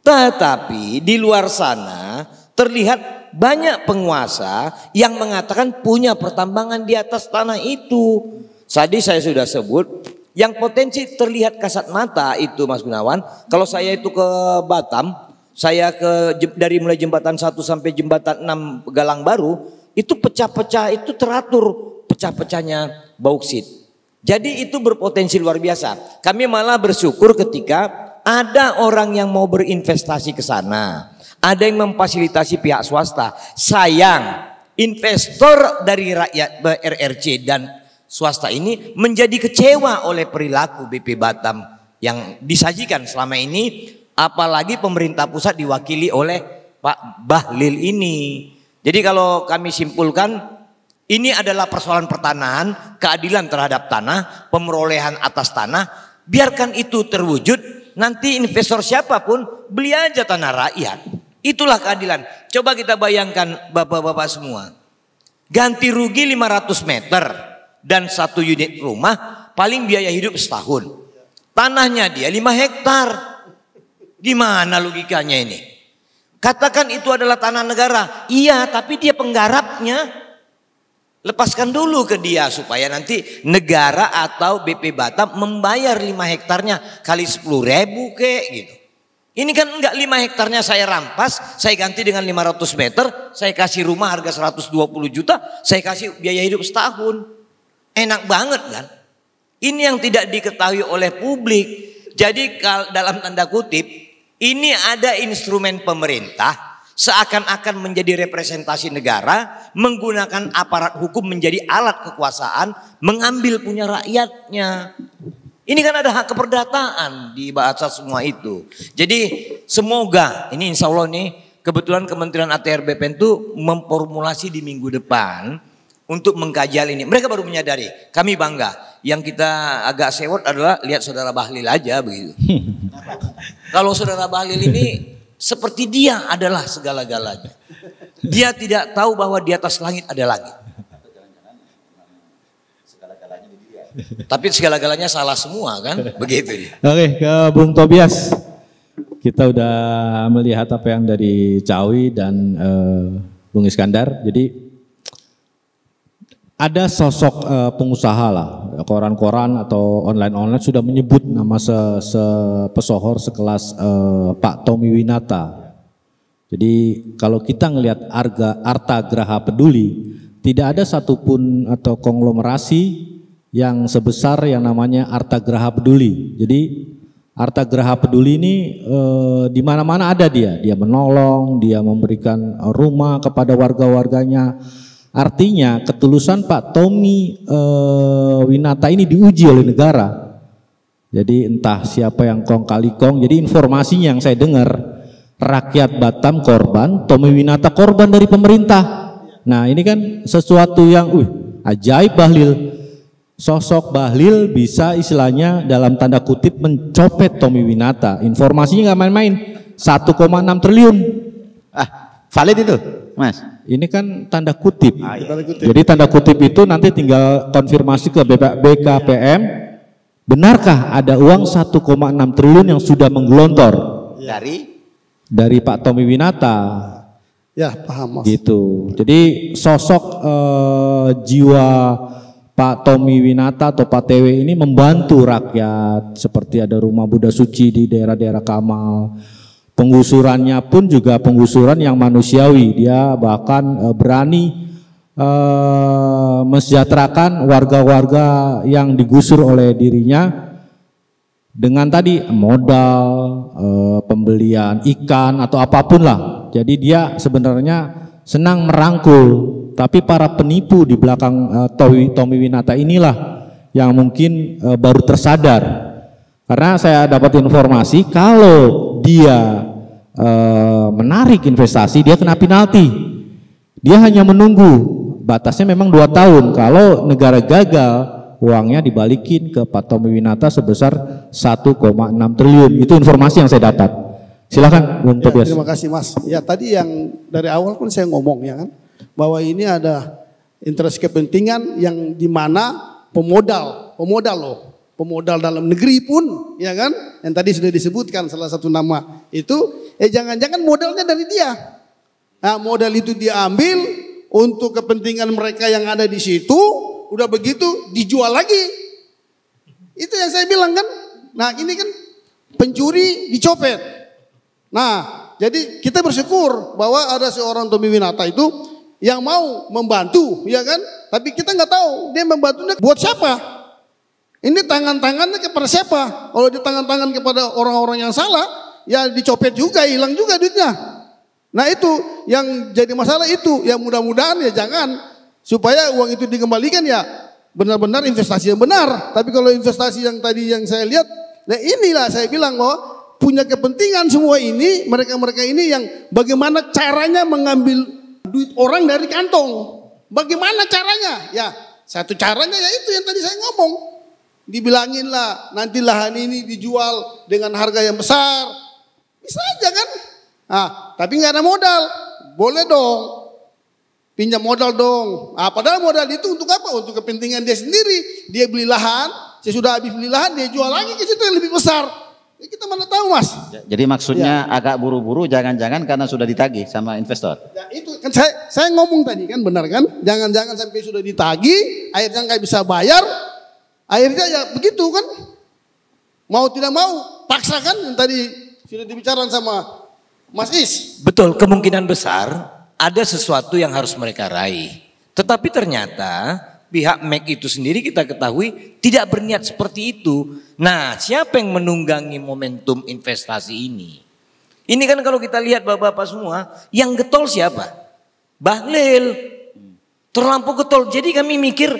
B: Tetapi di luar sana terlihat banyak penguasa yang mengatakan punya pertambangan di atas tanah itu. Tadi saya sudah sebut yang potensi terlihat kasat mata itu, Mas Gunawan. Kalau saya itu ke Batam, saya dari mulai jembatan 1 sampai jembatan 6 Galang Baru, itu pecah-pecah, itu teratur pecah-pecahnya bauksit. Jadi itu berpotensi luar biasa. Kami malah bersyukur ketika ada orang yang mau berinvestasi ke sana, ada yang memfasilitasi pihak swasta. Sayang, investor dari rakyat RRC dan swasta ini menjadi kecewa oleh perilaku BP Batam yang disajikan selama ini, apalagi pemerintah pusat diwakili oleh Pak Bahlil ini. Jadi kalau kami simpulkan, ini adalah persoalan pertanahan, keadilan terhadap tanah, pemerolehan atas tanah. Biarkan itu terwujud, nanti investor siapapun beli aja tanah rakyat. Itulah keadilan. Coba kita bayangkan bapak-bapak semua. Ganti rugi 500 meter dan 1 unit rumah paling biaya hidup setahun. Tanahnya dia 5 hektar. Gimana logikanya ini? Katakan itu adalah tanah negara. Iya, tapi dia penggarapnya. Lepaskan dulu ke dia supaya nanti negara atau BP Batam membayar 5 hektarnya kali 10.000 kek gitu. Ini kan enggak, 5 hektarnya saya rampas, saya ganti dengan 500 meter, saya kasih rumah harga 120 juta, saya kasih biaya hidup setahun. Enak banget kan? Ini yang tidak diketahui oleh publik. Jadi dalam tanda kutip, ini ada instrumen pemerintah seakan-akan menjadi representasi negara, menggunakan aparat hukum menjadi alat kekuasaan, mengambil punya rakyatnya. Ini kan ada hak keperdataan di bahasa semua itu. Jadi semoga ini insya Allah nih, kebetulan Kementerian ATR BPN itu memformulasi di minggu depan untuk mengkaji hal ini. Mereka baru menyadari, kami bangga. Yang kita agak sewot adalah lihat saudara Bahlil aja begitu. Kalau saudara Bahlil ini seperti dia adalah segala-galanya. Dia tidak tahu bahwa di atas langit ada langit. Tapi segala-galanya salah semua kan, begitu.
A: Oke, ke Bung Tobias. Kita udah melihat apa yang dari Cawi dan Bung Iskandar. Jadi ada sosok pengusaha lah, koran-koran atau online sudah menyebut nama pesohor sekelas Pak Tommy Winata. Jadi kalau kita ngelihat Arta Graha Peduli, tidak ada satupun atau konglomerasi yang sebesar yang namanya Arta Graha Peduli. Jadi Arta Graha Peduli ini di mana-mana ada dia menolong, dia memberikan rumah kepada warga-warganya. Artinya ketulusan Pak Tommy Winata ini diuji oleh negara. Jadi entah siapa yang kong kali kong. Jadi informasinya yang saya dengar, rakyat Batam korban, Tommy Winata korban dari pemerintah. Nah ini kan sesuatu yang ajaib Bahlil. Sosok Bahlil bisa istilahnya dalam tanda kutip mencopet Tommy Winata. Informasinya nggak main-main, 1,6 triliun.
D: Valid itu, Mas?
A: Ini kan tanda kutip.
C: Tanda kutip.
A: Jadi tanda kutip itu nanti tinggal konfirmasi ke BKPM. Benarkah ada uang 1,6 triliun yang sudah menggelontor dari Pak Tommy Winata?
C: Ya, paham Mas.
A: Gitu. Jadi sosok jiwa Pak Tommy Winata atau Pak TW ini membantu rakyat, seperti ada rumah Buddha Suci di daerah-daerah Kamal. Penggusurannya pun juga penggusuran yang manusiawi. Dia bahkan berani mensejahterakan warga-warga yang digusur oleh dirinya dengan tadi modal, pembelian ikan atau apapun lah. Jadi dia sebenarnya senang merangkul. Tapi para penipu di belakang Tommy Winata inilah yang mungkin baru tersadar. Karena saya dapat informasi kalau dia menarik investasi, dia kena penalti. Dia hanya menunggu, batasnya memang 2 tahun. Kalau negara gagal, uangnya dibalikin ke Pak Tommy Winata sebesar 1,6 triliun. Itu informasi yang saya dapat. Silakan Bung Tobias.
C: Terima kasih Mas. Ya tadi yang dari awal pun saya ngomong ya kan, bahwa ini ada interest kepentingan yang dimana pemodal dalam negeri pun ya kan, yang tadi sudah disebutkan salah satu nama itu, jangan-jangan modalnya dari dia. Nah, modal itu diambil untuk kepentingan mereka yang ada di situ, udah begitu dijual lagi. Itu yang saya bilang kan. Nah, ini kan pencuri dicopet. Nah, jadi kita bersyukur bahwa ada seorang Tommy Winata itu yang mau membantu, ya kan? Tapi kita nggak tahu dia membantunya buat siapa. Ini tangan-tangannya kepada siapa? Kalau di tangan-tangan kepada orang-orang yang salah, ya dicopet juga, hilang juga duitnya. Nah itu yang jadi masalah itu. Ya mudah-mudahan ya jangan, supaya uang itu dikembalikan ya benar-benar investasi yang benar. Tapi kalau investasi yang tadi yang saya lihat, nah inilah saya bilang bahwa punya kepentingan semua ini, mereka-mereka ini yang bagaimana caranya mengambil duit orang dari kantong. Bagaimana caranya? Ya satu caranya ya itu yang tadi saya ngomong. Dibilangin lah nanti lahan ini dijual dengan harga yang besar. Bisa aja kan? Nah, tapi nggak ada modal. Boleh dong. Pinjam modal dong. Nah, padahal modal itu untuk apa? Untuk kepentingan dia sendiri. Dia beli lahan, sesudah habis beli lahan dia jual lagi ke situ yang lebih besar. Ya, kita mana tahu Mas.
D: Jadi maksudnya agak buru-buru, jangan-jangan karena sudah ditagih sama investor.
C: Ya itu kan saya ngomong tadi kan, benar kan? Jangan-jangan sampai sudah ditagih, akhirnya nggak bisa bayar, akhirnya ya begitu kan? Mau tidak mau, paksakan yang tadi sudah dibicarakan sama Mas Is.
B: Betul, kemungkinan besar ada sesuatu yang harus mereka raih. Tetapi ternyata pihak MEK itu sendiri kita ketahui tidak berniat seperti itu. Nah, siapa yang menunggangi momentum investasi ini? Ini kan kalau kita lihat bapak-bapak semua, yang getol siapa? Bahlil. Terlampau getol. Jadi kami mikir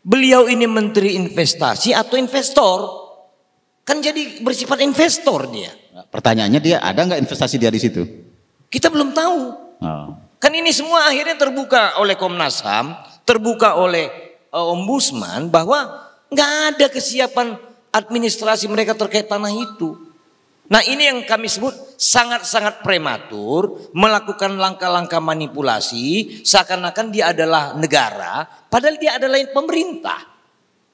B: beliau ini menteri investasi atau investor? Kan jadi bersifat investor dia.
D: Pertanyaannya dia ada nggak investasi dia di situ?
B: Kita belum tahu.
D: Oh.
B: Kan ini semua akhirnya terbuka oleh Komnas HAM, terbuka oleh Ombudsman bahwa Nggak ada kesiapan administrasi mereka terkait tanah itu. Nah ini yang kami sebut sangat-sangat prematur, melakukan langkah-langkah manipulasi, seakan-akan dia adalah negara, padahal dia adalah pemerintah.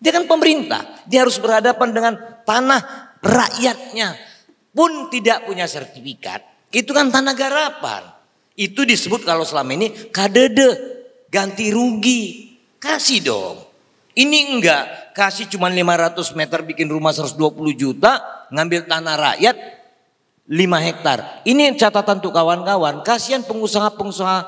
B: Dia kan pemerintah, dia harus berhadapan dengan tanah rakyatnya. Pun tidak punya sertifikat, itu kan tanah garapan. Itu disebut kalau selama ini kadede, ganti rugi. Kasih dong. Ini enggak, kasih cuma 500 meter bikin rumah 120 juta, ngambil tanah rakyat 5 hektar. Ini catatan untuk kawan-kawan, kasihan pengusaha-pengusaha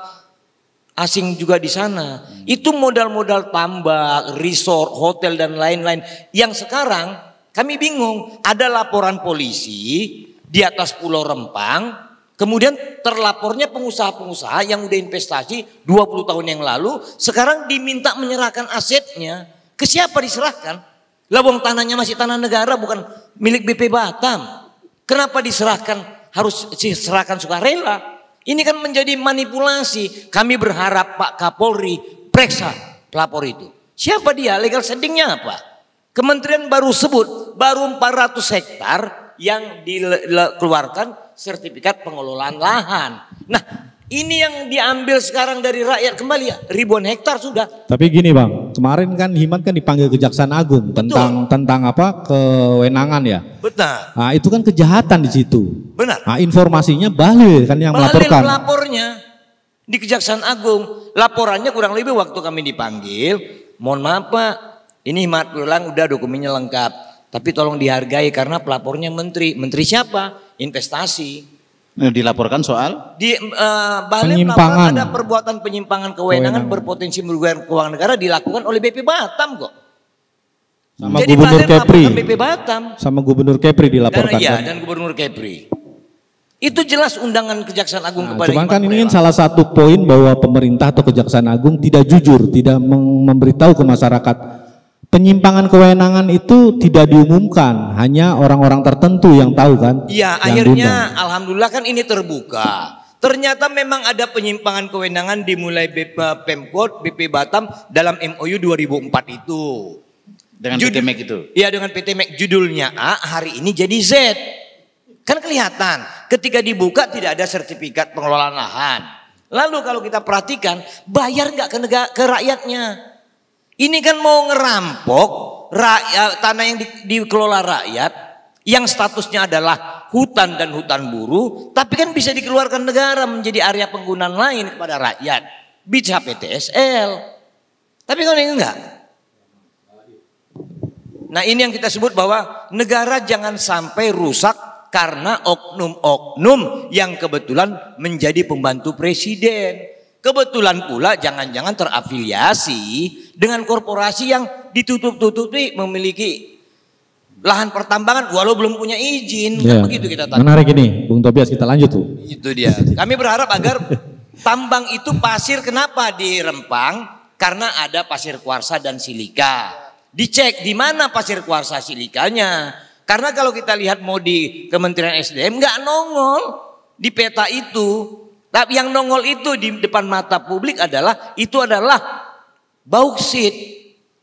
B: asing juga di sana. Itu modal-modal tambak, resort, hotel dan lain-lain. Yang sekarang kami bingung, ada laporan polisi di atas Pulau Rempang. Kemudian terlapornya pengusaha-pengusaha yang udah investasi 20 tahun yang lalu, sekarang diminta menyerahkan asetnya. Ke siapa diserahkan? Lawang tanahnya masih tanah negara, bukan milik BP Batam. Kenapa diserahkan, harus diserahkan sukarela? Ini kan menjadi manipulasi. Kami berharap Pak Kapolri periksa pelapor itu. Siapa dia? Legal standingnya apa? Kementerian baru sebut, baru 400 hektar yang dikeluarkan sertifikat pengelolaan lahan. Nah, ini yang diambil sekarang dari rakyat kembali, ribuan hektar sudah.
A: Tapi gini Bang, kemarin kan Himan kan dipanggil Kejaksaan Agung tentang apa, kewenangan ya.
B: Betul.
A: Nah, itu kan kejahatan di situ.
B: Benar.
A: Nah, informasinya Bahlil kan yang melaporkan.
B: Melapornya di Kejaksaan Agung. Laporannya kurang lebih waktu kami dipanggil, mohon maaf Pak, ini Mat pulang udah dokumennya lengkap. Tapi tolong dihargai karena pelapornya menteri. Menteri siapa? Investasi.
D: Dilaporkan soal?
B: Di Bahlil melaporkan ada perbuatan penyimpangan kewenangan berpotensi merugikan keuangan negara dilakukan oleh BP Batam kok.
A: Sama
B: jadi
A: Gubernur Kepri.
B: BP Batam.
A: Sama Gubernur Kepri dilaporkan.
B: Dan Gubernur Kepri. Itu jelas undangan Kejaksaan Agung kepada
A: cuman kan ini kan salah satu poin bahwa pemerintah atau Kejaksaan Agung tidak jujur, tidak memberitahu ke masyarakat. Penyimpangan kewenangan itu tidak diumumkan, hanya orang-orang tertentu yang tahu kan.
B: Iya, akhirnya alhamdulillah kan ini terbuka. Ternyata memang ada penyimpangan kewenangan dimulai Pemkot, BP Batam dalam MOU 2004 itu.
D: Dengan PT MEK itu?
B: Iya, dengan PT MEK, judulnya A, hari ini jadi Z. Kan kelihatan, ketika dibuka tidak ada sertifikat pengelolaan lahan. Lalu kalau kita perhatikan, bayar nggak ke rakyatnya. Ini kan mau ngerampok tanah yang dikelola rakyat yang statusnya adalah hutan dan hutan buruh, tapi kan bisa dikeluarkan negara menjadi area penggunaan lain kepada rakyat. Bisa PTSL. Tapi kalau ini enggak. Nah, ini yang kita sebut bahwa negara jangan sampai rusak karena oknum-oknum yang kebetulan menjadi pembantu presiden. Kebetulan pula jangan-jangan terafiliasi dengan korporasi yang ditutup-tutupi memiliki lahan pertambangan walau belum punya izin.
A: Ya,
B: kan begitu kita tahu.
A: menarik ini, Bung Tobias, kita lanjut tuh.
B: Itu dia. Kami berharap agar tambang itu pasir, kenapa di Rempang? Karena ada pasir kuarsa dan silika. Dicek di mana pasir kuarsa silikanya. Karena kalau kita lihat mau di Kementerian SDM nggak nongol di peta itu. Tapi yang nongol itu di depan mata publik adalah bauksit.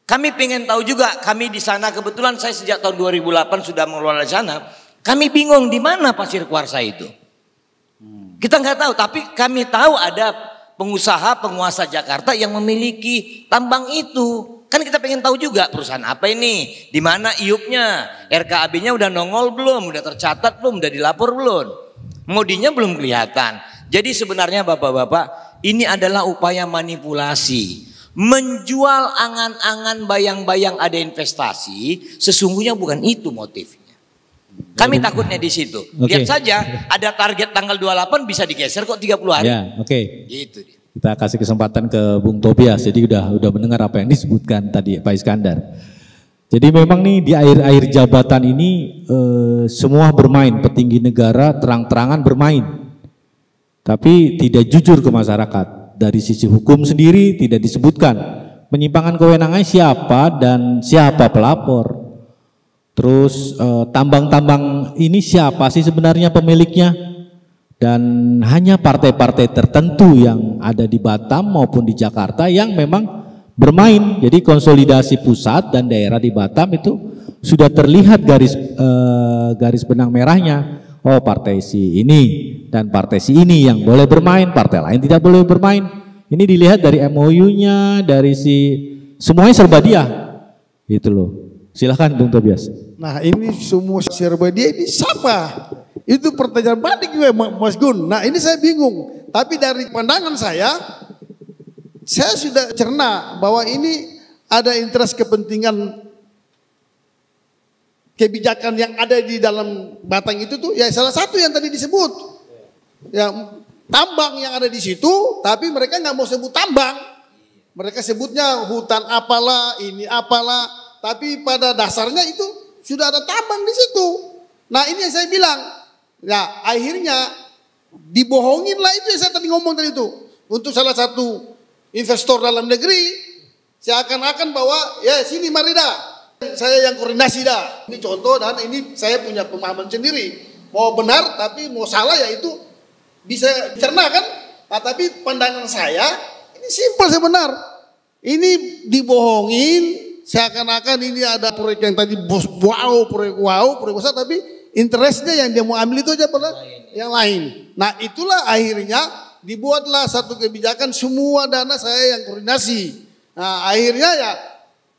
B: Kami pengen tahu juga, kami di sana kebetulan saya sejak tahun 2008 sudah mengelola di sana. Kami bingung di mana pasir kuarsa itu. Kita nggak tahu, tapi kami tahu ada penguasa Jakarta yang memiliki tambang itu. Kan kita pengen tahu juga perusahaan apa ini, di mana IUP-nya, RKAB-nya udah nongol belum, udah tercatat belum, udah dilapor belum. Modinya belum kelihatan. Jadi sebenarnya bapak-bapak, ini adalah upaya manipulasi. Menjual angan-angan bayang-bayang ada investasi, sesungguhnya bukan itu motifnya. Kami takutnya di situ. Lihat saja, ada target tanggal 28 bisa digeser kok 30 hari.
A: Ya, oke.
B: Gitu.
A: Kita kasih kesempatan ke Bung Tobias, jadi udah mendengar apa yang disebutkan tadi Pak Iskandar. Jadi memang nih di akhir-akhir jabatan ini semua bermain, petinggi negara terang-terangan bermain. Tapi tidak jujur ke masyarakat. Dari sisi hukum sendiri tidak disebutkan penyimpangan kewenangan siapa dan siapa pelapor. Terus tambang-tambang ini siapa sih sebenarnya pemiliknya? Dan hanya partai-partai tertentu yang ada di Batam maupun di Jakarta yang memang bermain. Jadi konsolidasi pusat dan daerah di Batam itu sudah terlihat garis benang merahnya. Oh, partai si ini dan partai si ini yang boleh bermain, partai lain tidak boleh bermain. Ini dilihat dari MOU-nya, dari semuanya serba dia. Gitu loh. Silahkan Bung Tobias.
C: Nah ini semua serba dia ini siapa? Itu pertanyaan balik gue Mas Gun. Nah ini saya bingung. Tapi dari pandangan saya sudah cerna bahwa ini ada interest kepentingan kebijakan yang ada di dalam Batang itu tuh ya salah satu yang tadi disebut. Ya tambang yang ada di situ, tapi mereka nggak mau sebut tambang. Mereka sebutnya hutan apalah, ini apalah, tapi pada dasarnya itu sudah ada tambang di situ. Nah ini yang saya bilang, ya akhirnya dibohongin lah itu yang saya tadi ngomong tadi itu. Untuk salah satu investor dalam negeri, seakan-akan bahwa ya sini mari dah. Saya yang koordinasi dah. Ini contoh dan ini saya punya pemahaman sendiri. Mau benar tapi mau salah ya itu bisa dicerna kan. Nah, tapi pandangan saya ini simpel sebenar. Ini dibohongin seakan-akan ini ada proyek yang tadi proyek besar tapi interestnya yang dia mau ambil itu aja pada yang lain. Nah itulah akhirnya dibuatlah satu kebijakan semua dana saya yang koordinasi. Nah akhirnya ya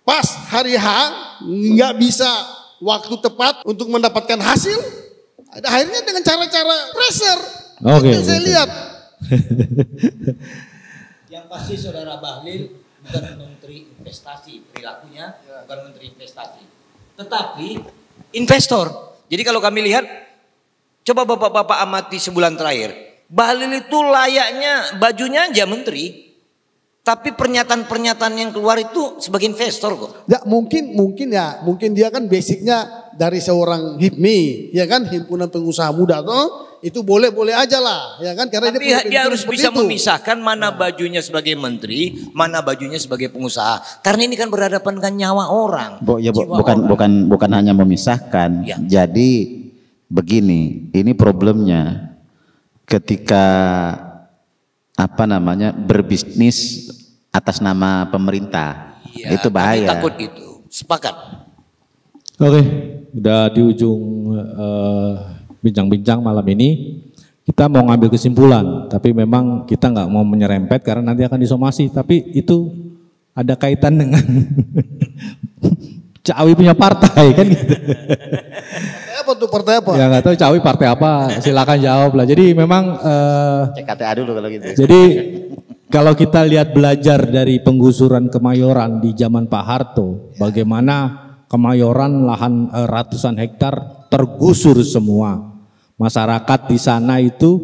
C: pas hari H nggak bisa waktu tepat untuk mendapatkan hasil. Akhirnya dengan cara-cara pressure.
A: Oke,
C: itu saya lihat.
B: Yang pasti Saudara Bahlil bukan menteri investasi, perilakunya bukan menteri investasi, tetapi investor. Jadi kalau kami lihat, coba bapak-bapak amati sebulan terakhir, Bahlil itu layaknya bajunya aja menteri. Tapi pernyataan-pernyataan yang keluar itu sebagai investor kok.
C: Ya mungkin dia kan basicnya dari seorang HIPMI, ya kan himpunan pengusaha muda toh itu boleh aja lah, ya kan karena
B: tapi dia harus bisa memisahkan mana bajunya sebagai menteri, mana bajunya sebagai pengusaha. Karena ini kan berhadapan dengan nyawa orang.
D: Bukan hanya memisahkan.
B: Ya.
D: Jadi begini, ini problemnya ketika berbisnis atas nama pemerintah,
B: ya,
D: itu bahaya.
B: Kami takut itu. Sepakat.
A: Oke, udah di ujung bincang-bincang malam ini. Kita mau ngambil kesimpulan, tapi memang kita nggak mau menyerempet karena nanti akan disomasi. Tapi itu ada kaitan dengan Cawi punya partai kan gitu.
C: Apa tuh partai apa?
A: Ya nggak tahu Cawi partai apa, silakan jawab lah. Jadi memang
D: Cek KTA dulu kalau gitu.
A: jadi kalau kita lihat belajar dari penggusuran Kemayoran di zaman Pak Harto, bagaimana Kemayoran lahan ratusan hektar tergusur semua. Masyarakat di sana itu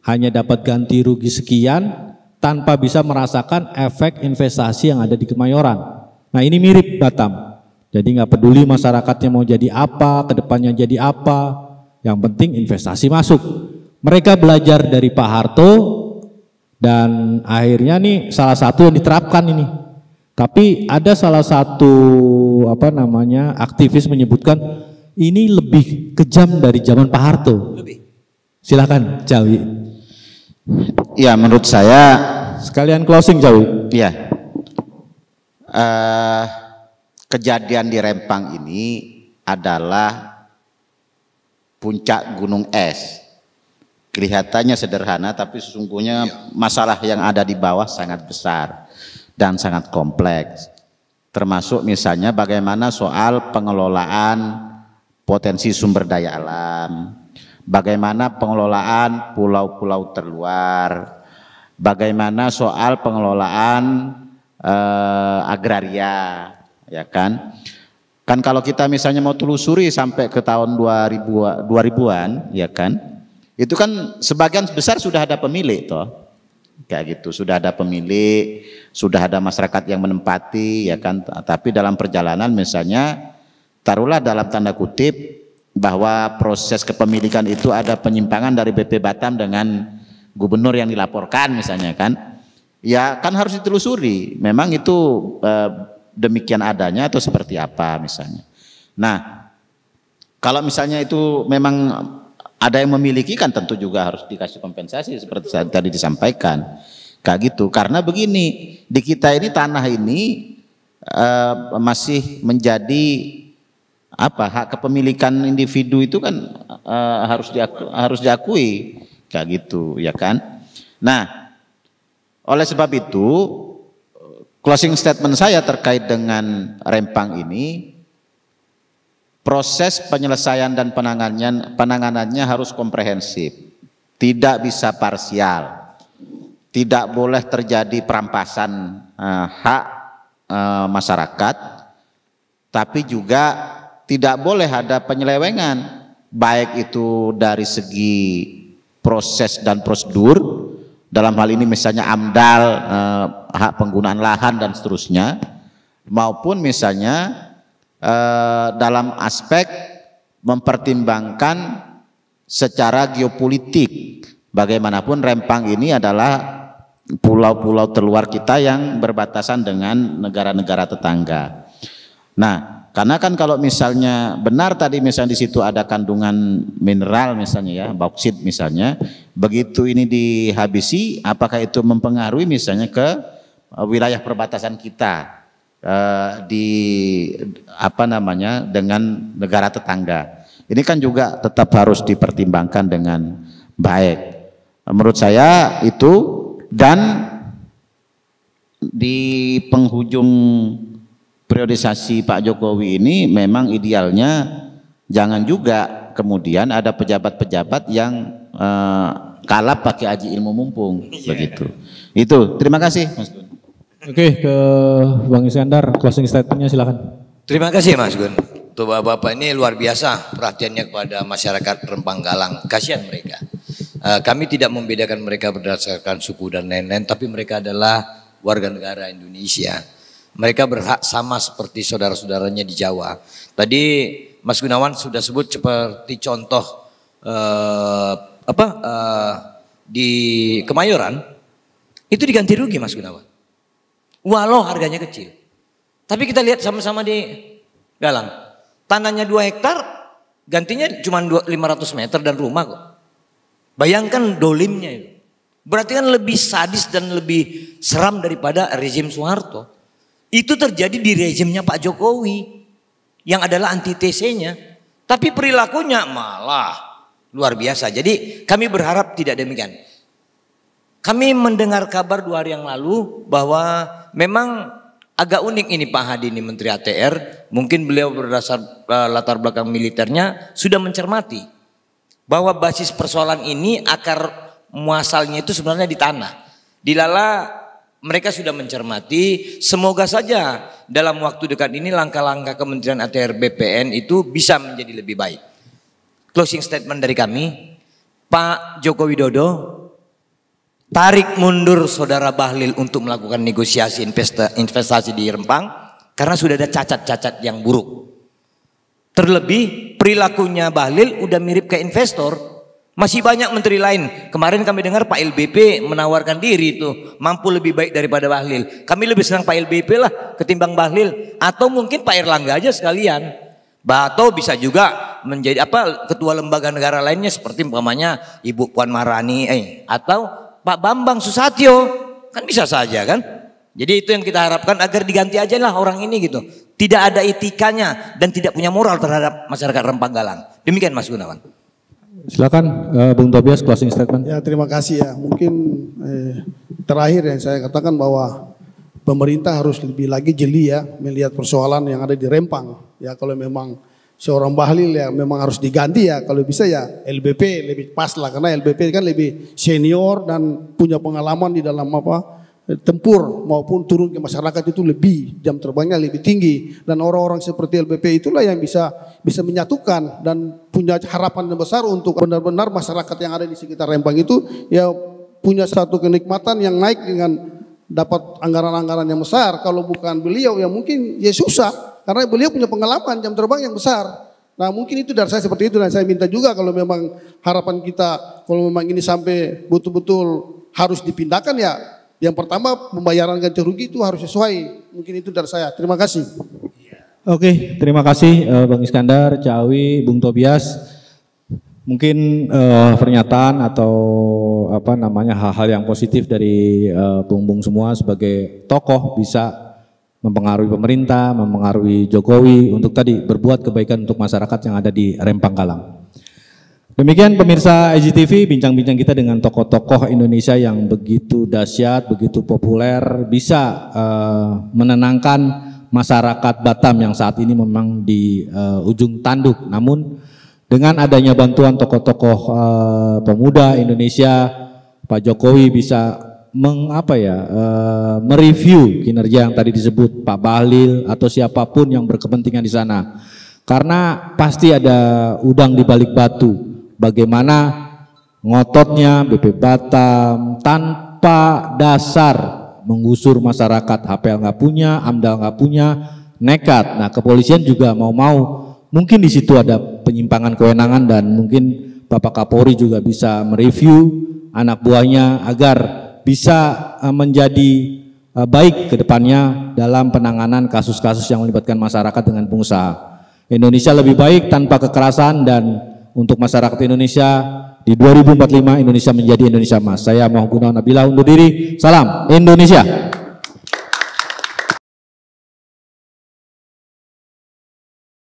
A: hanya dapat ganti rugi sekian tanpa bisa merasakan efek investasi yang ada di Kemayoran. Nah ini mirip Batam. Jadi nggak peduli masyarakatnya mau jadi apa, kedepannya jadi apa, yang penting investasi masuk. Mereka belajar dari Pak Harto dan akhirnya nih salah satu yang diterapkan ini. Tapi ada salah satu aktivis menyebutkan ini lebih kejam dari zaman Pak Harto. Silakan Cawi.
D: Ya menurut saya
A: sekalian closing Cawi.
D: Ya. Kejadian di Rempang ini adalah puncak gunung es. Kelihatannya sederhana tapi sesungguhnya masalah yang ada di bawah sangat besar dan sangat kompleks. Termasuk misalnya bagaimana soal pengelolaan potensi sumber daya alam, bagaimana pengelolaan pulau-pulau terluar, bagaimana soal pengelolaan agraria. Ya kan kalau kita misalnya mau telusuri sampai ke tahun 2000-an ya kan, itu kan sebagian besar sudah ada pemilik toh, kayak gitu, sudah ada pemilik, sudah ada masyarakat yang menempati ya kan, tapi dalam perjalanan misalnya taruhlah dalam tanda kutip bahwa proses kepemilikan itu ada penyimpangan dari BP Batam dengan gubernur yang dilaporkan misalnya kan, ya kan harus ditelusuri memang itu demikian adanya atau seperti apa misalnya. Nah, kalau misalnya itu memang ada yang memiliki kan tentu juga harus dikasih kompensasi seperti tadi disampaikan. Kayak gitu. Karena begini, di kita ini tanah ini masih menjadi apa, hak kepemilikan individu itu kan harus diakui kayak gitu, ya kan. Nah, oleh sebab itu closing statement saya terkait dengan Rempang ini, proses penyelesaian dan penanganannya harus komprehensif, tidak bisa parsial. Tidak boleh terjadi perampasan hak masyarakat, tapi juga tidak boleh ada penyelewengan, baik itu dari segi proses dan prosedur, dalam hal ini misalnya AMDAL, hak penggunaan lahan dan seterusnya, maupun misalnya dalam aspek mempertimbangkan secara geopolitik. Bagaimanapun Rempang ini adalah pulau-pulau terluar kita yang berbatasan dengan negara-negara tetangga. Nah, karena kan kalau misalnya benar tadi misalnya di situ ada kandungan mineral misalnya ya, bauksit misalnya, begitu ini dihabisi, apakah itu mempengaruhi misalnya ke wilayah perbatasan kita di apa namanya dengan negara tetangga. Ini kan juga tetap harus dipertimbangkan dengan baik. Menurut saya itu. Dan di penghujung periodisasi Pak Jokowi ini memang idealnya jangan juga kemudian ada pejabat-pejabat yang kalap pakai aji ilmu mumpung, begitu. Itu, terima kasih Mas Gun.
A: Oke, ke Bang Iskandar, closing statementnya silakan.
B: Terima kasih Mas Gun. Tuh Bapak ini luar biasa perhatiannya kepada masyarakat Rempang Galang. Kasihan mereka. Kami tidak membedakan mereka berdasarkan suku dan lain-lain, tapi mereka adalah warga negara Indonesia. Mereka berhak sama seperti saudara-saudaranya di Jawa. Tadi Mas Gunawan sudah sebut seperti contoh di Kemayoran itu diganti rugi Mas Gunawan. Walau harganya kecil. Tapi kita lihat sama-sama di Galang. Tanahnya 2 hektar, gantinya cuma 500 meter dan rumah kok. Bayangkan dolimnya itu. Berarti kan lebih sadis dan lebih seram daripada rezim Soeharto. Itu terjadi di rezimnya Pak Jokowi yang adalah antitesenya. Tapi perilakunya malah luar biasa. Jadi kami berharap tidak demikian. Kami mendengar kabar 2 hari yang lalu bahwa memang agak unik ini Pak Hadi ini Menteri ATR. Mungkin beliau berdasar latar belakang militernya sudah mencermati bahwa basis persoalan ini akar muasalnya itu sebenarnya di tanah. Dilala mereka sudah mencermati, semoga saja dalam waktu dekat ini langkah-langkah Kementerian ATR BPN itu bisa menjadi lebih baik. Closing statement dari kami, Pak Joko Widodo, tarik mundur Saudara Bahlil untuk melakukan negosiasi investasi di Rempang karena sudah ada cacat-cacat yang buruk. Terlebih perilakunya Bahlil udah mirip ke investor. Masih banyak menteri lain. Kemarin kami dengar Pak LBP menawarkan diri itu mampu lebih baik daripada Bahlil. Kami lebih senang Pak LBP lah ketimbang Bahlil. Atau mungkin Pak Erlangga aja sekalian. Atau bisa juga menjadi ketua lembaga negara lainnya seperti umpamanya Ibu Puan Maharani atau Pak Bambang Susatyo. Kan bisa saja kan. Jadi itu yang kita harapkan agar diganti aja lah orang ini gitu. Tidak ada etikanya dan tidak punya moral terhadap masyarakat Rempang Galang. Demikian Mas Gunawan.
A: Silakan Bung Tobias closing statement.
C: Ya terima kasih ya. Mungkin terakhir yang saya katakan bahwa pemerintah harus lebih lagi jeli ya melihat persoalan yang ada di Rempang. Ya kalau memang seorang Bahlil ya memang harus diganti ya. Kalau bisa ya LBP lebih pas lah karena LBP kan lebih senior dan punya pengalaman di dalam tempur maupun turun ke masyarakat itu lebih jam terbangnya lebih tinggi dan orang-orang seperti LBP itulah yang bisa menyatukan dan punya harapan yang besar untuk benar-benar masyarakat yang ada di sekitar Rempang itu ya punya satu kenikmatan yang naik dengan dapat anggaran-anggaran yang besar. Kalau bukan beliau ya mungkin ya susah karena beliau punya pengalaman jam terbang yang besar. Nah mungkin itu dari saya seperti itu dan saya minta juga kalau memang harapan kita kalau memang ini sampai betul-betul harus dipindahkan ya. Yang pertama pembayaran ganti rugi itu harus sesuai. Mungkin itu dari saya. Terima kasih.
A: Oke, terima kasih Bang Iskandar, Cawi, Bung Tobias. Mungkin pernyataan atau apa namanya hal-hal yang positif dari Bung semua sebagai tokoh bisa mempengaruhi pemerintah, mempengaruhi Jokowi untuk tadi berbuat kebaikan untuk masyarakat yang ada di Rempang Galang. Demikian pemirsa IGTV, bincang-bincang kita dengan tokoh-tokoh Indonesia yang begitu dahsyat, begitu populer, bisa menenangkan masyarakat Batam yang saat ini memang di ujung tanduk. Namun dengan adanya bantuan tokoh-tokoh pemuda Indonesia, Pak Jokowi bisa mereview kinerja yang tadi disebut Pak Bahlil atau siapapun yang berkepentingan di sana. Karena pasti ada udang di balik batu. Bagaimana ngototnya BP Batam tanpa dasar menggusur masyarakat, HPL nggak punya, AMDAL nggak punya, nekat. Nah, kepolisian juga mau-mau. Mungkin di situ ada penyimpangan kewenangan dan mungkin Bapak Kapolri juga bisa mereview anak buahnya agar bisa menjadi baik ke depannya dalam penanganan kasus-kasus yang melibatkan masyarakat dengan pengusaha. Indonesia lebih baik tanpa kekerasan dan untuk masyarakat Indonesia di 2045 Indonesia menjadi Indonesia Emas. Saya Muhammad Gunawan Nabila undur diri. Salam Indonesia.